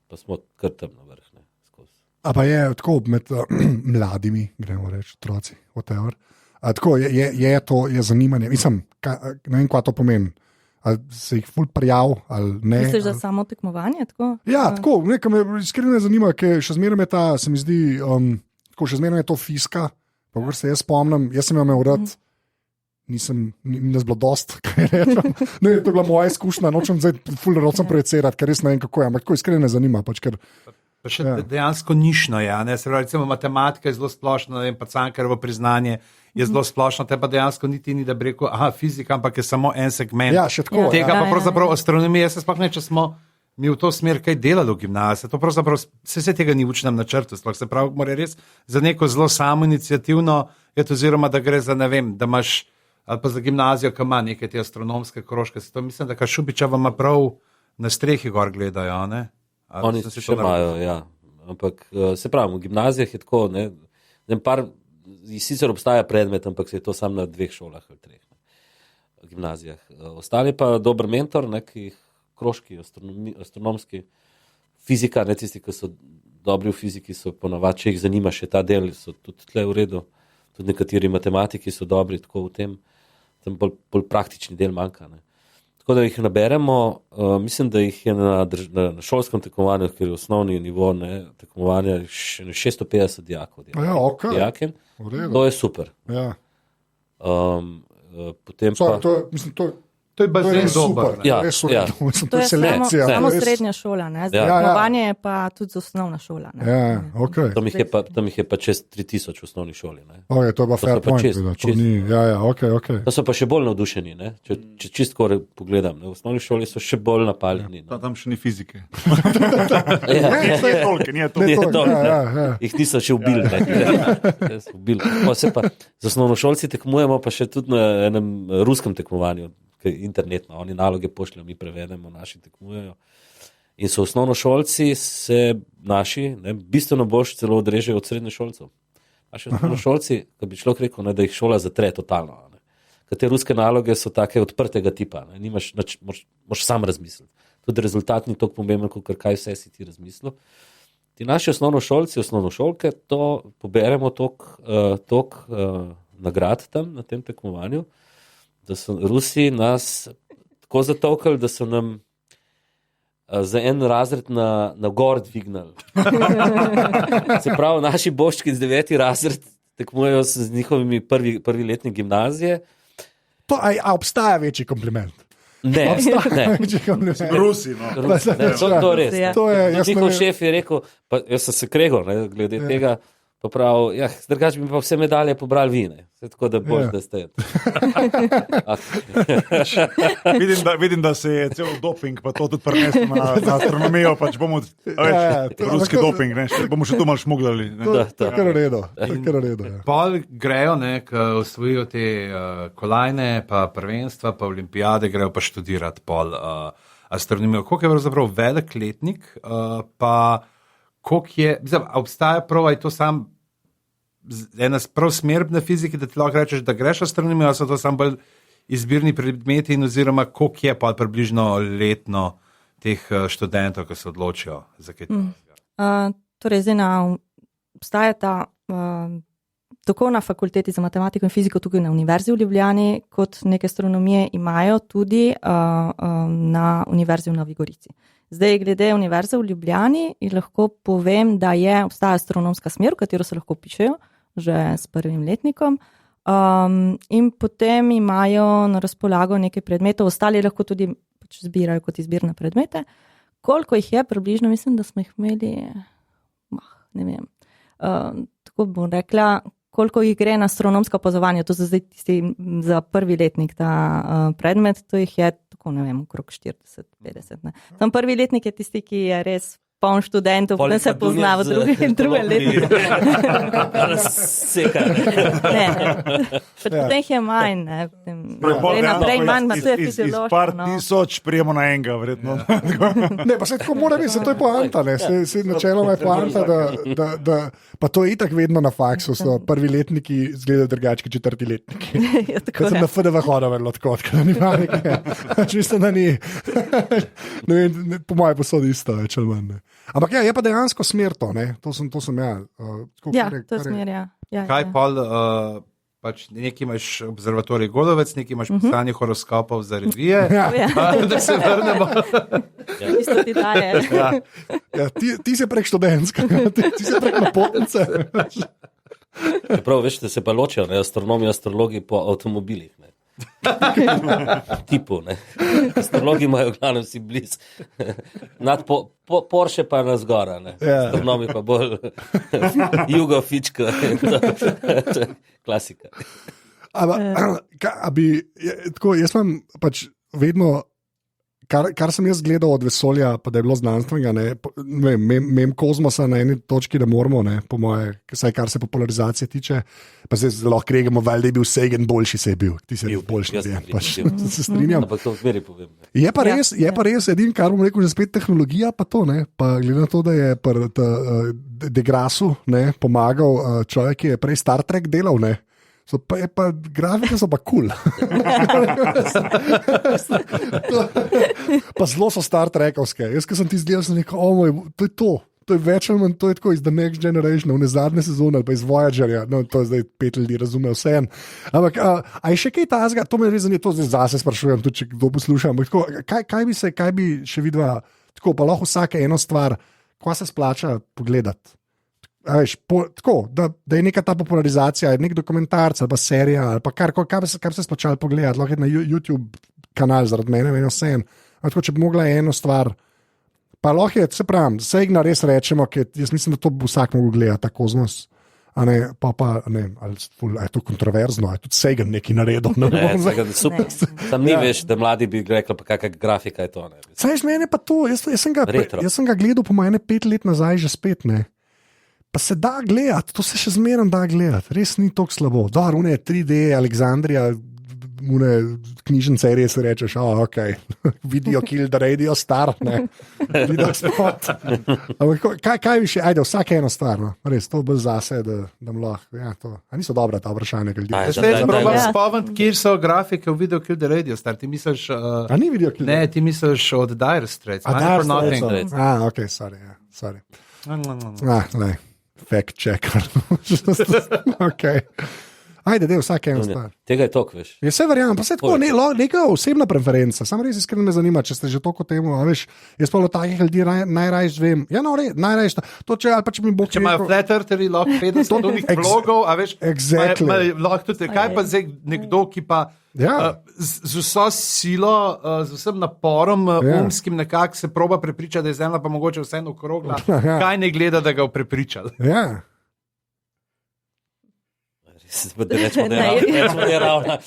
pa smo kar tam na vrh. Ne, a pa je tako med mladimi, gremo reči, otroci, whatever. Tako je to je zanimanje. Mislim, ne vem, kaj to pomeni. Ali se jih ful prijav, ali ne. Misliš, da samo tekmovanje? Tako? Ja, tako, nekaj me iskreno zanima, ker še zmeraj je ta, se mi zdi, tako še zmeraj je to fiska, pa kar se jaz spomnim, jaz sem imel rad, ni nas bilo dost, kaj rečem. Ne, to je bila moja izkušnja, nočem zdaj ful rocem projecirati, ker res ne vem, kako je, ampak tako iskreno me zanima, pač, ker Pa še dejansko nišno je, ne? Se pravi, recimo matematika je zelo splošna, ne vem, pa Cankarjevo priznanje je zelo splošno, te pa dejansko niti ni, da bi rekel, aha, fizika, ampak je samo en segment. Ja, še tako. Tega pa pravzaprav astronomija, jaz se sploh ne, če smo mi v to smer kaj delali v gimnaziji, to pravzaprav vse tega ni v učnem načrtu, sploh se pravi, mora res za neko zelo samoiniciativno, oziroma da gre za, ne vem, da imaš, ali pa za gimnazijo, ki ima neke te astronomske krožke, to mislim, da Šubičeva ima prav na strehi gor gledajo, ne? Oni še imajo, ja. Ampak se pravi, v gimnazijah je tako, ne, par, sicer obstaja predmet, ampak se je to samo na 2 šolah ali 3 gimnazijah. Ostali pa dober mentor, neki krožki, astronomski, fizika, ne tisti, ki so dobri v fiziki, so ponavadi, če jih zanima še ta del, so tudi tle v redu. Tudi nekateri matematiki so dobri tako v tem bolj praktični del manjka, ne. Tako da jih naberemo, mislim, da jih je na šolskem tekmovanju, ker je osnovni nivo tekmovanja, 650 dijakov. Ja, okay. Dijaken. To je super. Ja. Potem pa... To je bazen dober. Ja, ja. To je selekcija. Samo srednja šola, ne? Tekmovanje je pa tudi osnovna šola. Ne? Ja, okay. Tam jih je pa čez 3000 v osnovni šoli. Ne? Okay, to je pa fair point. Okay. To so pa še bolj navdušeni. Ne? Če čistko pogledam, ne? V osnovni šoli so še bolj napaljeni. Ja, tam še ni fizike. Ni toliko. Jih niso še ubili. Z osnovnošolci tekmujemo pa še tudi na enem ruskem tekmovanju, internetno, oni naloge pošljajo, mi prevedemo, naši tekmujejo. In so osnovnošolci se naši, ne, bistveno bolj celo odrežejo od srednješolcev. Naši osnovnošolci, ko bi človek rekel, ne, da jih šola zatre totalno. Ne. Ker te ruske naloge so take odprtega tipa, ne, nimaš, moraš sam razmisliti. Tudi rezultat ni toliko pomemben, kot kaj vse si ti razmislil. Ti naši osnovnošolci, osnovnošolke, to poberemo tok nagrad tam na tem tekmovanju, da so Rusi nas tako zatolkali, da so nam za en razred na gor dvignali. Se pravi, naši boščki z 9. razred tekmujejo z njihovimi prvi letni gimnazije. Obstaja večji kompliment? Ne. Rusi, no. To je res. Ja. Njihov šef je rekel, pa jaz sem se kregal, ne, glede tega, Pa prav, ja, drugače bi pa vse medalje pobrali vine. Tako da boš, da ste. Vidim, da se je cel doping, pa to tudi prenesel na astronomijo, pač bomo, ruski doping, ne, bomo še tu malo šmuglali. To je kar v redu. Pol grejo, osvojijo te kolajne, pa prvenstva, pa olimpijade, grejo pa študirati pol astronomijo. Koliko je pravzaprav velik letnik, pa koliko je, obstaja prav, je to sam ena prav smer na fiziki, da ti lahko rečeš, da greš astronomijo, ali so to sam bolj izbirni predmeti in oziroma koliko je pa približno letno teh študentov, ki se odločijo za kaj to? Torej, obstajata tako na fakulteti za matematiko in fiziko, tukaj na Univerzi v Ljubljani, kot neke astronomije imajo tudi na Univerzi v Novi Gorici. Zdaj, glede Univerze v Ljubljani, lahko povem, da obstaja astronomska smer, v katero se lahko pišejo, že s prvim letnikom, in potem imajo na razpolago nekaj predmetov, ostali lahko tudi zbirajo kot izbirne predmete. Koliko jih je približno, mislim, da smo jih imeli, ne vem, tako bom rekla, koliko jih gre na astronomsko opazovanje, to so zdaj tisti za prvi letnik ta predmet, to jih je tako, ne vem, okrog 40-50. Tam prvi letnik je tisti, ki je res poln študentov, potem se pozna v druge letnike. Potem jih je manj, naprej manj, ma to je fiziološko. Iz par tisoč prijemo na enega, vredno. Ne, pa se tako mora biti, to je poanta, ne, se načeloma je poanta, da pa to je itak vedno na faksu, so prvi letniki izgledajo drugački četrti letniki. Kad sem na FDV hodil vedno tako, da ni panike. Mislim, da ni, ne vem, po moje posodi isto, več ali manj. Ampak ja, je pa dejansko smer to, ne? To sem ja. To je smer, ja. Kaj pol, pač nekaj imaš observatorij Godovec, nekaj imaš pisanje horoskopov za revije, da se vrnemo. Isto ti daje. Ti si prek študentskega, ti si prek napotnice. Prav, veš, da se pa ločijo, astronomi, astrologi po avtomobilih, ne. Tipu, ne. Astrologi imajo glavno vsi bliz. Nad Porsche pa na zgora, ne. Astronomi pa bolj jugofičko. Klasika. Tako, jaz imam pač vedno, kar sem jaz gledal od vesolja, pa da je bilo znanstvenega, mem kozmosa na eni točki, da moramo, ne, po moje, saj kar se popularizacije tiče, pa se lahko regamo, da je bil Sagan boljši, se je bil. Ti si boljši, se strinjam. Ampak to vmeri povem. Je pa res edin, kar bom rekel, že spet tehnologija, pa to, ne, pa glede na to, da je Degrassu, ne, pomagal človek, ki je prej Star Trek delal, ne. Grafike so pa kul. Pa zelo so Star Trekovske. Jaz, ki sem ti zdel, sem rekel, to je to. To je več ali manj, to je tako iz The Next Generation, v zadnje sezone ali pa iz Voyagerja. No, to je zdaj 5 ljudi razume vse en. Ampak, a je še kaj tazga? To me res zanima, to zdaj zase sprašujem, tudi če kdo posluša. Kaj bi še videla, tako pa lahko vsake eno stvar, ko se splača pogledati? Veš, tako, da je neka ta popularizacija, nek dokumentarc ali pa serija, ali pa kar se splačali pogledati, lahko je na YouTube kanal zaradi mene, vse en. Tako, če bi mogla eno stvar, pa lahko je, se pravim, Sagana res rečemo, ker jaz mislim, da to bi vsak mogel gledati, ta kozmos. A ne, ali je to kontroverzno, je tudi Sagan nekaj naredil. Super. Tam ni veš, da mladi bi rekli, pa kakšna grafika je to. Saj mene pa to, jaz sem ga gledal po moje 5 let nazaj že spet, ne. Pa se da gledati, to se še zmeraj da gledati, res ni tako slabo. Rune 3D, Aleksandrija, knjižnice res rečeš, ok, video kill the radio star, ne, video spot. Kaj bi še, ajde, vsake eno stvar, no, res, to bolj zase, da lahko, ja, to, a niso dobra ta vprašanja, kaj ljudi. Zdaj probam spomniti, kjer so grafike v video kill the radio star, ti misliš, a ni video kill? Ne, ti misliš od Dire Straits, Dire Straits, ok, sorry. Ne. Fact checker. Okay. Ajde, vsak eno stvar. Tega je tok, veš. Je vse verjamem, pa se tako, neka osebna preferenca. Sam res iskreno me zanima, če ste že toliko temu, a veš, jaz pa od takih ljudi najrajš vem. Ja, no, najrajš to, če ali pa če mi bo če imajo flat eartheri, lahko 500 drugih vlogov, a veš, exactly. Lahko tudi, kaj pa zdaj nekdo, ki pa z vso silo, z vsem naporom umskim nekako se proba prepričati, da je zemlja pa mogoče vseeno okrogla, kaj ne gleda, da ga prepričali. Ja. Da rečemo, da je ravna.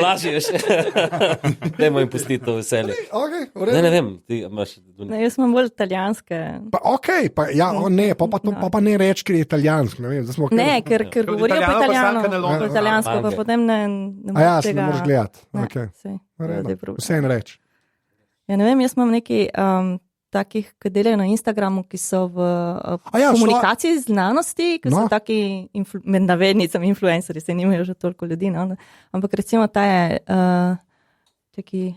Lažje je še. Dajmo jim pustiti to veselje. Okay, Ne vem, ti imaš... Ne, jaz imam bolj italijanske. Pa ne reči, ker je italijansk. Ne, ker govorijo po Italijano, italijansko, pa po italijansko, pa Okay. potem ne moreš tega. Ne moreš gledati. Ne, Okay. sej, zdaj problem. Vse en reč. Ja, ne vem, jaz imam nekaj takih, ki delajo na Instagramu, ki so v komunikaciji z znanosti, ki so taki, med navednicami, influencerji, se nimajo že toliko ljudi, no? Ampak recimo ta je taki,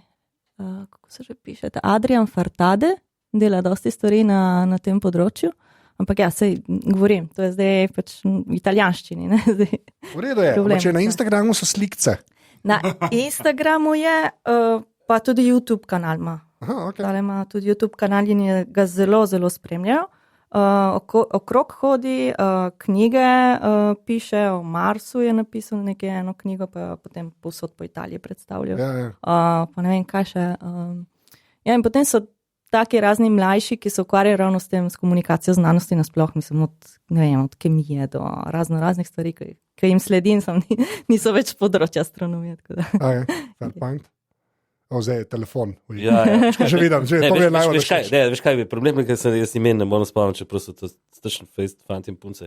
kako se že piše, Adrian Fartade, dela dosti stvari na tem področju. Ampak ja, sej govorim, to je zdaj pač v italijanščini. Ne? Zdaj, V redu je, problem, če na ne. Instagramu so slikce. na Instagramu je, pa tudi YouTube kanal ima. Aha, okay. Tale ima tudi YouTube kanal in ga zelo, zelo spremljajo. Okrog hodi, knjige piše, o Marsu je napisal nekaj eno knjigo, pa potem povsod po Italiji predstavljajo. Ja. Pa ne vem, kaj še. Ja, in potem so taki razni mlajši, ki se ukvarjajo ravno s tem, s komunikacijo znanosti nasploh, mislim, od kemije do raznih stvari, ki jim sledim, niso več področja astronomije. Fair point. Zdaj je telefon. Ja. Že vidim, že to je najbolj. Veš kaj je problem, ker se jaz imen ne morem spomniti, čeprav so to strašen fanti in punce.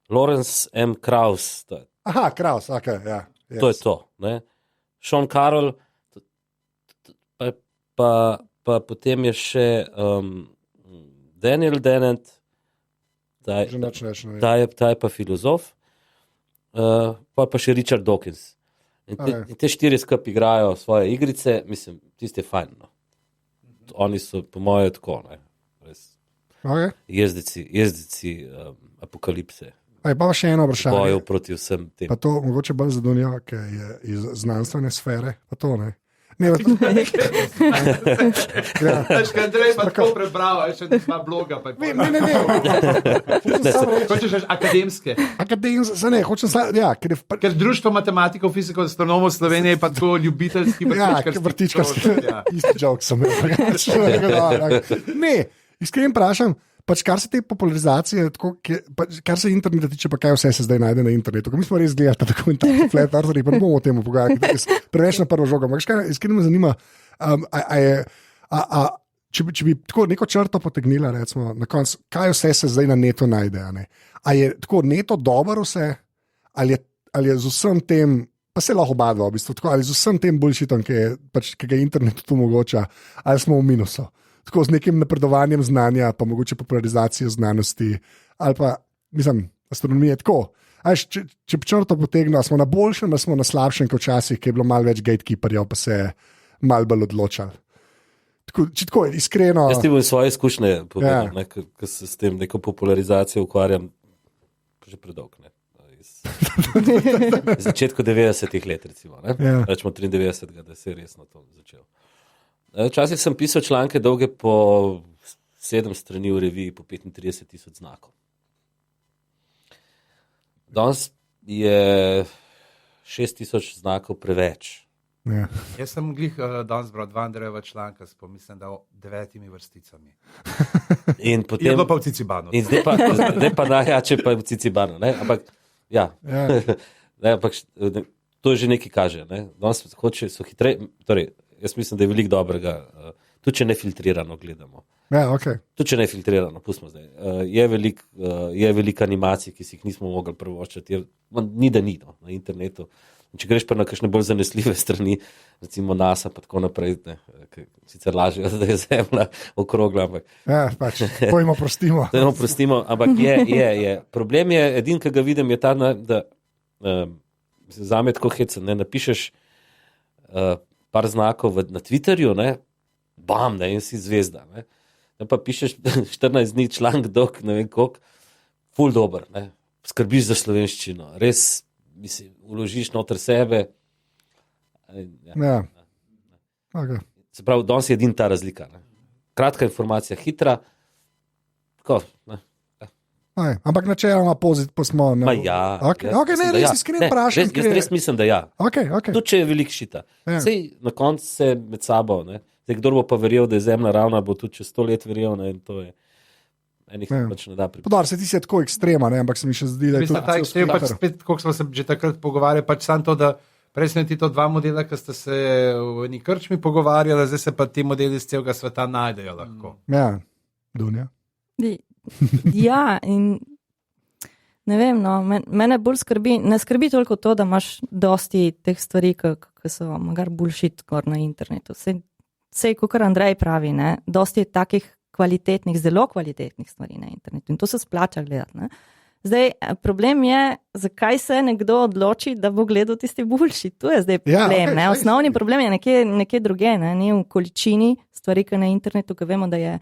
Lawrence M. Krauss. Aha, Kraus, ok, ja. Yes. To je to. Ne? Sean Carroll, pa potem je še Daniel Dennett, ta je pa filozof, pa še Richard Dawkins. In te štiri skupaj igrajo svoje igrice, mislim, tiste je fajn. No. Oni so, po moje, tako, ne. Res. Okay. Jezdici apokalipse. Pa še eno vprašanje. Bojo proti vsem tem. Pa to mogoče bolj za Dunjo, ki je iz znanstvene sfere, pa to ne. Ne, ja. Andrej pa tako prebral, še dva bloga. Ne. Hočeš akademske. Ja, Ker Društvo matematikov, fizikov, astronomov Slovenije je pa tako ljubiteljski vrtičkarski. Isti joke sem imel. Ne, iskreno vprašam, pač kar se te popularizacije, kar se interneta tiče, pa kaj vse se zdaj najde na internetu. Mi smo res gledali tako in tako, flat eartherji, pa ne bomo o tem pogovarjali, preveč na prvo žogo. Iskreno me zanima, če bi tako neko črto potegnila, recimo, na koncu, kaj vse se zdaj na netu najde. A je tako neto dobro vse, ali je z vsem tem, pa se lahko oba dva v bistvu, tako, ali z vsem tem bullshitom, ki ga internet tu omogoča, ali smo v minusu. Tako z nekim napredovanjem znanja, pa mogoče popularizacijo znanosti, ali pa, mislim, astronomije tako. Če črto potegnemo, smo na boljšem, ali smo na slabšem, kot včasih, ki je bilo malo več gatekeeperjev, pa se je malo bolj odločali. Tako je, iskreno. Jaz ti bom svoje izkušnje povedal, ker se s tem neko popularizacijo ukvarjam že predolgo. Začetku 90-ih let, recimo. Rečemo 93, da se je resno to začelo. Včasih sem pisal članke dolge po 7 strani v reviji, po 35,000 znakov. Danes je 6,000 znakov preveč. Ja. Jaz sem danes bral 2 Andrejeva članka, mislim, da o 9 vrsticami. In potem, je bilo pa v Cicibanu. In zdaj pa najjače pa v Cicibanu. Ne? Ampak, ja. Ne, ampak to že nekaj kaže. Ne? Danes so hitreje, torej, jaz mislim, da je veliko dobrega, tudi če ne filtrirano gledamo. Ja, okay. Tudi če ne filtrirano, pustimo zdaj. Je veliko animacij, ki si jih nismo mogli privoščiti. Ni da ni na internetu. Če greš pa na kakšne bolj zanesljive strani, recimo NASA, pa tako naprej, sicer lažje, da je Zemlja okrogla. Ampak, ja, pač, pojmo prostimo. Ampak je. Problem je, edin, ki ga vidim, je ta, da zame tako hecen, napišeš par znakov na Twitterju, bam, in si zvezda. Pa pišeš 14 dni članek dolg, ne vem koliko, ful dober, skrbiš za slovenščino, res, mislim, vložiš noter sebe. Ja. Okay. Se pravi, danes je edina ta razlika. Kratka informacija, hitra, tako, ampak načeloma pozitivno smo. Ja. Ne, res iskreno vprašam. Jaz res mislim, da ja. Okay. Tudi če je veliko šita. Ja. Sej na koncu se med sabo, zdaj, kdor bo pa verjel, da je Zemlja ravna, bo tudi čez 100 let verjel. In to je. Enih se pač ne da pripričati. Podar, se ti si tako ekstrema, ne? Ampak se mi še zdi, da je Mislim, to ta ekstrem, pač spet, koliko smo se že takrat pogovarjali, pač samo to, da prej smo ti to dva modela, ki sta se v eni krčmi pogovarjali, zdaj se pa ti modeli z celega sveta najdejo lahko. Ja, Dunja. Ja, in ne vem, no, mene bolj skrbi, ne skrbi toliko to, da imaš dosti teh stvari, ki so magar bullshit gor na internetu. Sej, kot Andrej pravi, ne, dosti je takih kvalitetnih, zelo kvalitetnih stvari na internetu in to se splača gledati. Ne. Zdaj, problem je, zakaj se nekdo odloči, da bo gledal tisti bullshit. To je zdaj problem. Ja, okay, osnovni problem je nekje druge, ne, ni v količini stvari, ki na internetu, ki vemo, da je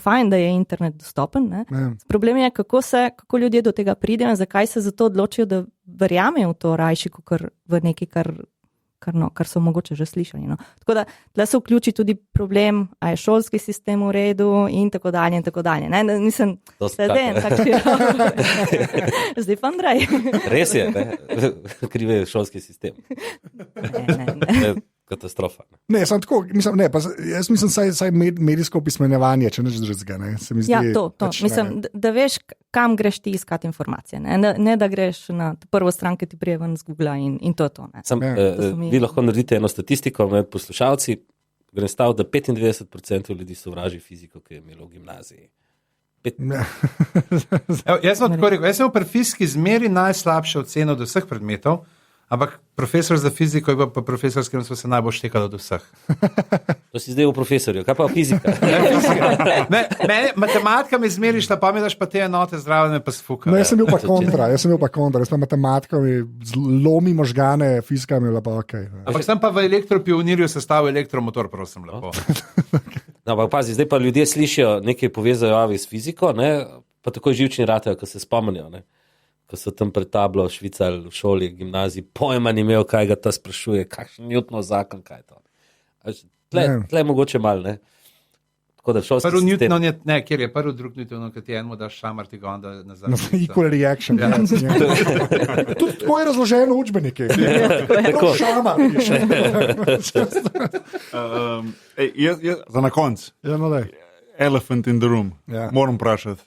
fajn, da je internet dostopen. Problem je, kako ljudje do tega pridejo in zakaj se zato odločijo, da verjamejo v to rajši, kot v nekaj, kar so mogoče že slišali. No. Tako da tle se vključi tudi problem, a je šolski sistem v redu in tako dalje in tako dalje. Ne? Nisem sleden, tako zdaj pa Andrej. Res je, krive je šolski sistem. Ne. Katastrofa. Ne, sem tako, jaz mislim, saj medijsko opismenjevanje, če neč drugega. Ja, to. Mislim, da veš, kam greš ti iskati informacije. Ne da greš na prvo stran, ki ti prije ven z Google in to je to. Vi lahko naredite eno statistiko med poslušalci, grem stav, da 95% ljudi sovraži fiziko, ki je imelo v gimnaziji. Jaz sem v pri fiziki zmeri najslabše oceno od vseh predmetov, ampak profesor za fiziko je pa profesor, s katerim smo se najbolj štekali od vseh. To si zdaj v profesorju, kaj pa fizika? Matematika mi zmeriš, pa mi daš pa te enote zdrave, me pa sfuka. No, jaz sem bil pa kontra, jaz pa matematika mi lomi možgane, fizika mi je bila pa ok. Ampak sem pa v elektropionirju sestavil elektromotor, prosim, lepo. No, pa pazi, zdaj pa ljudje slišijo nekaj povezajo s fiziko, ne, pa takoj živčni ratejo, ko se spomnijo, ne. Ko so tam pred tablo švicali v šoli, gimnaziji, pojma ni imel, kaj ga ta sprašuje, kakšen Newtonov zakon, kaj je to. Tle je mogoče malo, ne. Tako da šolski prvi sistem... Newtonov je, ne, kjer je prvi drug Newtonov, ki ti enemu daš šamar, ti ga onda nazaj. No, equal reaction. Ja. Tudi tako je razloženo v učbenike. Tako. Šamar. Za na konc. Ja, no, daj. Elephant in the room. Ja. Moram vprašati.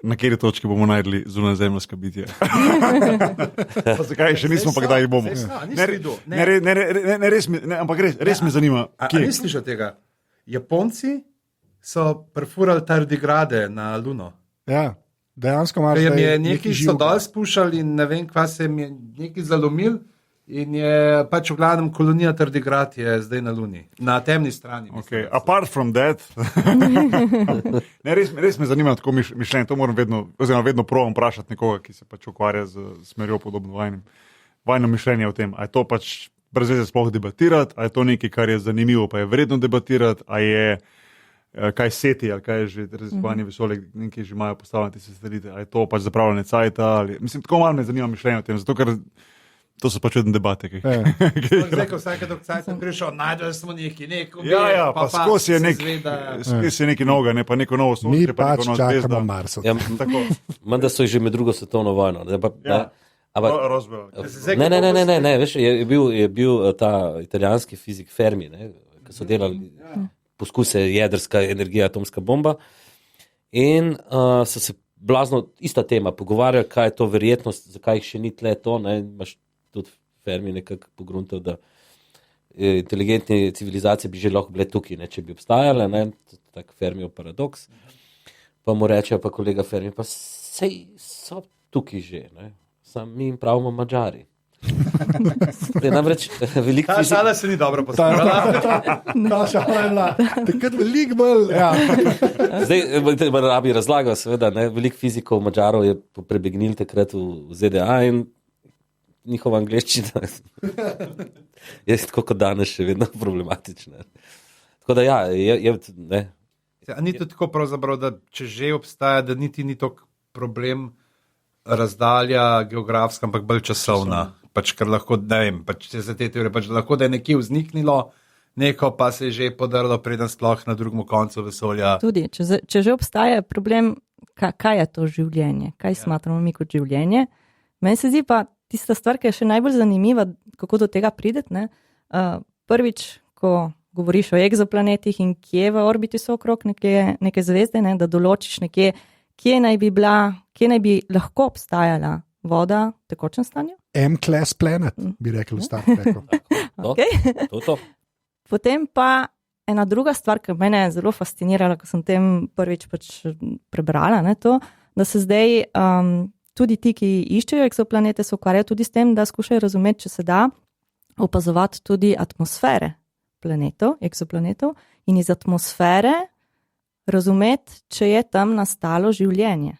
Na kateri točki bomo najdli zunajzemljska bitja? Pa zakaj še nismo, pa kdaj jih bomo? Ampak res me zanima. A nisi slišal tega? Japonci so perfurali tardigrade na Luno. Ja, dejansko imaš ker je neki so dol spuščali in ne vem, kva se jim je neki zalomil in je pač v glavnem kolonija tardigrad je zdaj na Luni. Na temni strani. Okay. Apart from that, res me zanima tako mišljenje. To moram vedno provam vprašati nekoga, ki se pač ukvarja z smerjo podobno vajno mišljenje o tem. A je to pač brez veze sploh debatirati, a je to nekaj, kar je zanimivo, pa je vredno debatirati, a je kaj seti, ali kaj je že raziskovanje vesolja, nekaj že imajo postavljati se satelite, a je to pač zapravljanje cajta, ali... Mislim, tako malo me zanima mišljenje o tem, zato ker to so pač vedno debate. Zdaj, ko vsake dok cajta prišel, najdeli smo neko ja, pa skozi je neki noga, ne pa neko novo sonce. Mi pač čakamo Marso. Ja, menda so jih že med drugo svetovno vojno. Ne, veš, je bil ta italijanski fizik Fermi, ki so delali poskuse jedrska energija, atomska bomba in so se blazno, ista tema, pogovarjali, kaj je to verjetnost, zakaj jih še ni tle to, ne, imaš tudi Fermi nekako pogruntal, da inteligentne civilizacije bi že lahko bile tukaj, ne, če bi obstajale, ne, tak Fermijev paradoks. Pa mu reče pa kolega Fermi, pa sej so tukaj že, ne, sam mi jim pravimo Mađari. Namreč veliko ta šala se ni dobro postavila. Ta šala je bila takrat veliko bolj. Ja. Zdaj rabi razlagal, seveda, ne, veliko fizikov Mađarov je prebegnil takrat v ZDA in njihova angleščina je tako kot danes še vedno problematična. Tako da ja, ne. Ni to tako pravzaprav, da če že obstaja, da niti ni to problem razdalja geografska, ampak bolj časovna. Pač ker lahko, ne vem, pač za te teorije, pač lahko da je nekje vzniknilo neko, pa se je že podrlo preden sploh na drugem koncu vesolja. Tudi, če že obstaja problem, kaj je to življenje, kaj smatramo mi kot življenje. Meni se zdi pa tista stvar, ki je še najbolj zanimiva, kako do tega prideti. Prvič, ko govoriš o egzoplanetih in kje v orbiti so okrog neke zvezde, ne, da določiš nekje, kje naj bi lahko obstajala voda v tekočem stanju. M-class planet, bi rekel, Star Treku. Okay. To. Potem pa ena druga stvar, ki me je zelo fascinirala, ko sem tem prvič pač prebrala, ne, to, da se zdaj tudi ti, ki iščejo egzoplanete, se ukvarjajo tudi s tem, da skušajo razumeti, če se da opazovati tudi atmosfere planetov, egzoplanetov in iz atmosfere razumeti, če je tam nastalo življenje.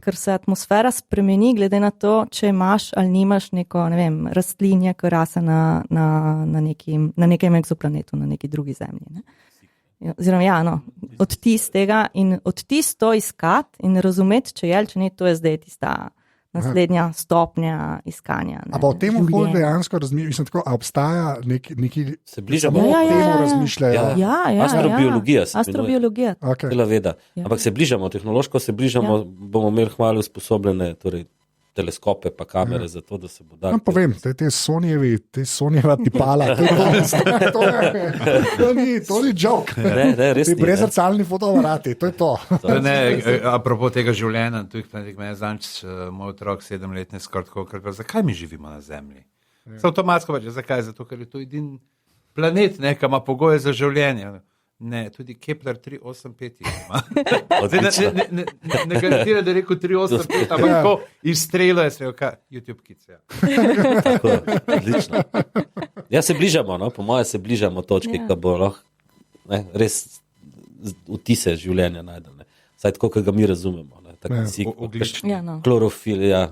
Ker se atmosfera spremeni glede na to, če imaš ali nimaš neko, ne vem, rastlinje, ki rase na nekem egzoplanetu, na neki drugi zemlji. Ne? Oziroma, odtis tega in odtis to iskati in razumeti, če je ali če ne, to je zdaj tista naslednja stopnja iskanja. Ampak o tem bolj dejansko razmišljam, a obstaja neki se bližamo temu razmišljajo. Astrobiologija. Astrobiologija. Okay. Veda. Ampak se bližamo, tehnološko se bližamo, bomo imeli hmalo usposobljene teleskope pa kamere za to, da se bo dal. Povem, te Sonjeva tipala, to ni joke. Res ni. Brezrcalni fotoaparati, to je to. Apropo tega življenja, tu jih me zanč, moj otrok 7-letni skoraj, zakaj mi živimo na Zemlji? Se avtomatsko pač, zakaj? Zato, ker je to edin planet, ki ima pogoje za življenje. Ne, tudi Kepler 385 ima. Ne garantira, da je rekel 385, ampak tako izstrelo je se, YouTube Kids. Tako, odlično. Ja, se bližamo, po moje se bližamo točki, ki bo lahko res vtise življenja najdel. Saj tako, kot ga mi razumemo. Klorofil, ja.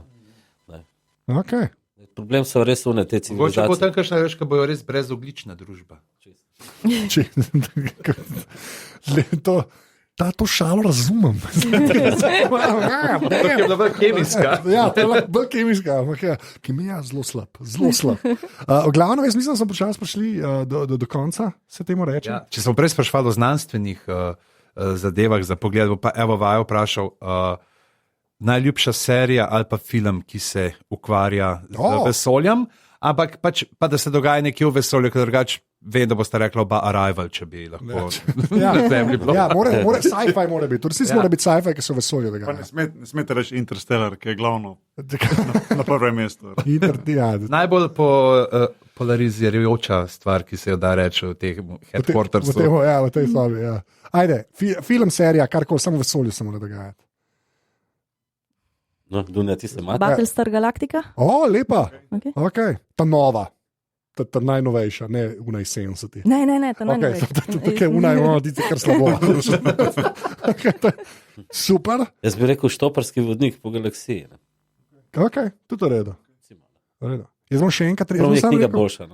Okay. Problem so res une te civilizacije. Mogoče potem, kakšna veš, ko bojo res brezoglična družba. To šalo razumem. To je bila bolj kemijska. Ja, to je bila bolj kemijska. Kemija je zelo slab. V glavnem, jaz mislim, da smo počasi prišli do konca, se temu reče. Ja, če smo prej sprašvali o znanstvenih zadevah za pogled, pa evo Vajo vprašal, najljubša serija ali pa film, ki se ukvarja z vesoljem, ampak pač, pa da se dogaja nekje v vesolju, ker drugače vem, da boste rekli oba Arrival, če bi lahko na Zemlji bilo. Ja, sci-fi mora biti, tudi vsi mora biti sci-fi, ki so v vesolju. Ne smete reči Interstellar, ki je glavno na prvem mestu. Najbolj polarizirajoča stvar, ki se jo da reči v teh headquartersu. V tej sobi, ja. Ajde, film, serija, karkoli, samo v vesolju se mora dogajati. No, Dunja, ti se imate? Battlestar Galactica? Lepa. Okay. Ta nova. Ta najnovejša, ne unaj 70. Ne, ta najnovejša. Tako je unaj, ti kar slabo. Super. Jaz bi rekel štoparski vodnik po galaksiji. Ok, tudi v redu. Jaz bom še enkrat rekel.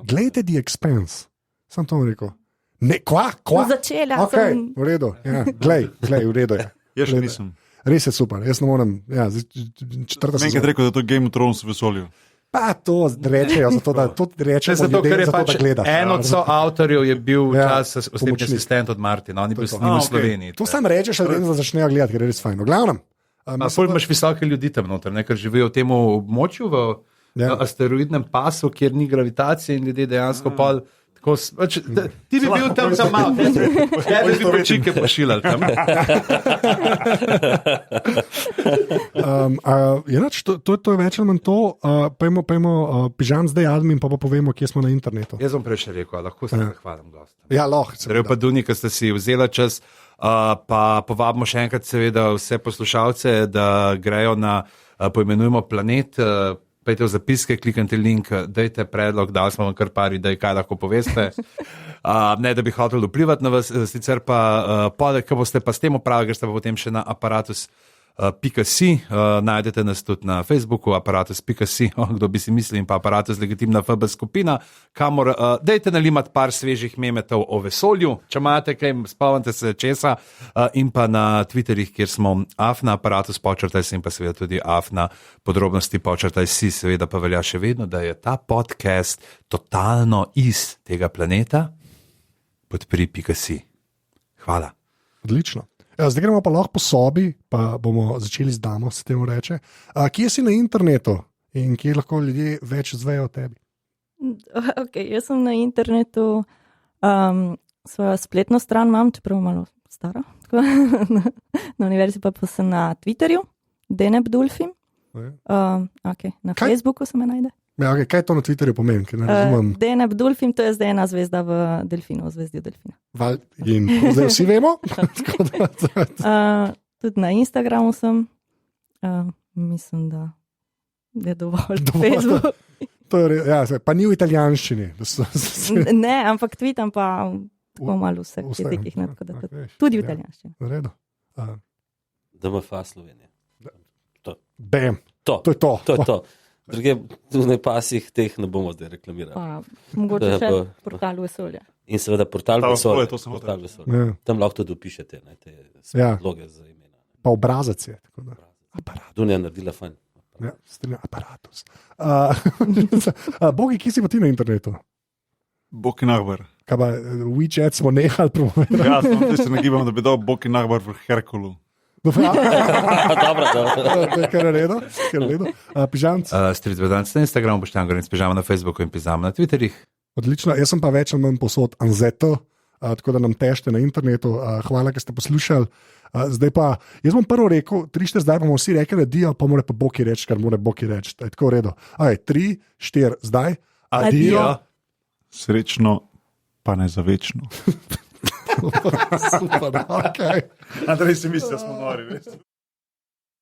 Glejte The Expanse. Sam to rekel. Ne, kva? Začela sem. V redu, ja. Glej, v redu je. Jaz še nisem. Res je super, jaz ne morem, ja, četrta sezona. Nekaj rekel, da je to Game of Thrones v vesolju. Pa to rečejo, zato rečemo ljudem, zato da gledaš. En od soavtorjev je bil čas osebni asistent od Martina, on je bil s njim v Sloveniji. To sam rečeš, da začnejo gledati, ker je res fajn. V glavnem. Pol imaš visoke ljudi tam noter, ker živijo v tem območju, v asteroidnem pasu, kjer ni gravitacije in ljudje dejansko pol. Ti bi bil tam malo, jaz bi bil čike pošiljal tam. To je več ali manj to. Pejmo pižam zdaj admin, pa povemo, kje smo na internetu. Jaz bom prej še rekel, lahko se zahvalim gostom. Ja, lahko. Torej pa Duni, ker ste si vzela čas, pa povabimo še enkrat seveda vse poslušalce, da grejo na poimenujemo Planet, pejte v zapiske, kliknite link, dajte predlog, dal smo vam kar par idej, kaj lahko poveste. Ne, da bi hotel vplivati na vas, sicer pa podek, ko boste pa s tem opravili, ker ste pa potem še na aparatus.si, najdete nas tudi na Facebooku, aparatus.si, kdo bi si mislil, in pa aparatus legitimna FB skupina, kamor dajte nalimati par svežih memetov o vesolju, če imate kaj, spomnite se česa, in pa na Twitterih, kjer smo afna aparatus počrtaj si in pa seveda tudi afna podrobnosti počrtaj si, seveda pa velja še vedno, da je ta podcast totalno iz tega planeta, podpri.si. Hvala. Odlično. Zdaj gremo pa lahko po sobi, pa bomo začeli z damo, se temu reče. Kje si na internetu in kje lahko ljudje več zvejo o tebi? Okay, jaz sem na internetu svojo spletno stran imam, čeprav malo stara. Na univerzi pa sem na Twitterju, Deneb Dulfim. Okay, na Facebooku se me najde. Ja, okay, kaj to na Twitterju pomeni? Ne razumem. Deneb Dulfim, to je zdaj ena zvezda v Delfinu, v zvezdi Delfina. In zdaj vsi vemo? Tudi na Instagramu sem. Mislim, da je dovolj. Facebook. To je, ja, pa ni v italijanščini. Ne, ampak tweetam pa tako malo vseh jezikih. Tudi v italijanščini. V redu. DMF Slovenija. Bam. To je to. Druge v pasih teh ne bomo zdaj reklamirali. Mogoče še portal Vesolja. In seveda portal Vesolja. Ja. Tam lahko tudi opišete te vloge za imena. Pa obrazec je. Dunja naredila fajn. Ja, strinja aparatus. Bogi, ki si pa ti na internetu? Boki Nagbar. Kaj pa WeChat smo nehali promovirati? Ja, se nagibam, da bi dal Boki Nagbar v Herkulu. Dobro. Kar je redo. Pižamc? Stric Vedanc na Instagramu, Boštjan Gorenc Pižama na Facebooku in Pižama na Twitterjih. Odlično, jaz sem pa več ali manj posod Anzeto, tako da nam tešte na internetu. Hvala, ker ste poslušali. Zdaj pa, jaz bom prvo rekel, 3-4, zdaj bomo vsi rekli, adijo, pa mora pa Boki reči, kar mora Boki reči. Tako v redu. 3-4, zdaj. Adijo. Srečno, pa ne za večno. Super, ok. Andrej si misli, da smo nori, veš.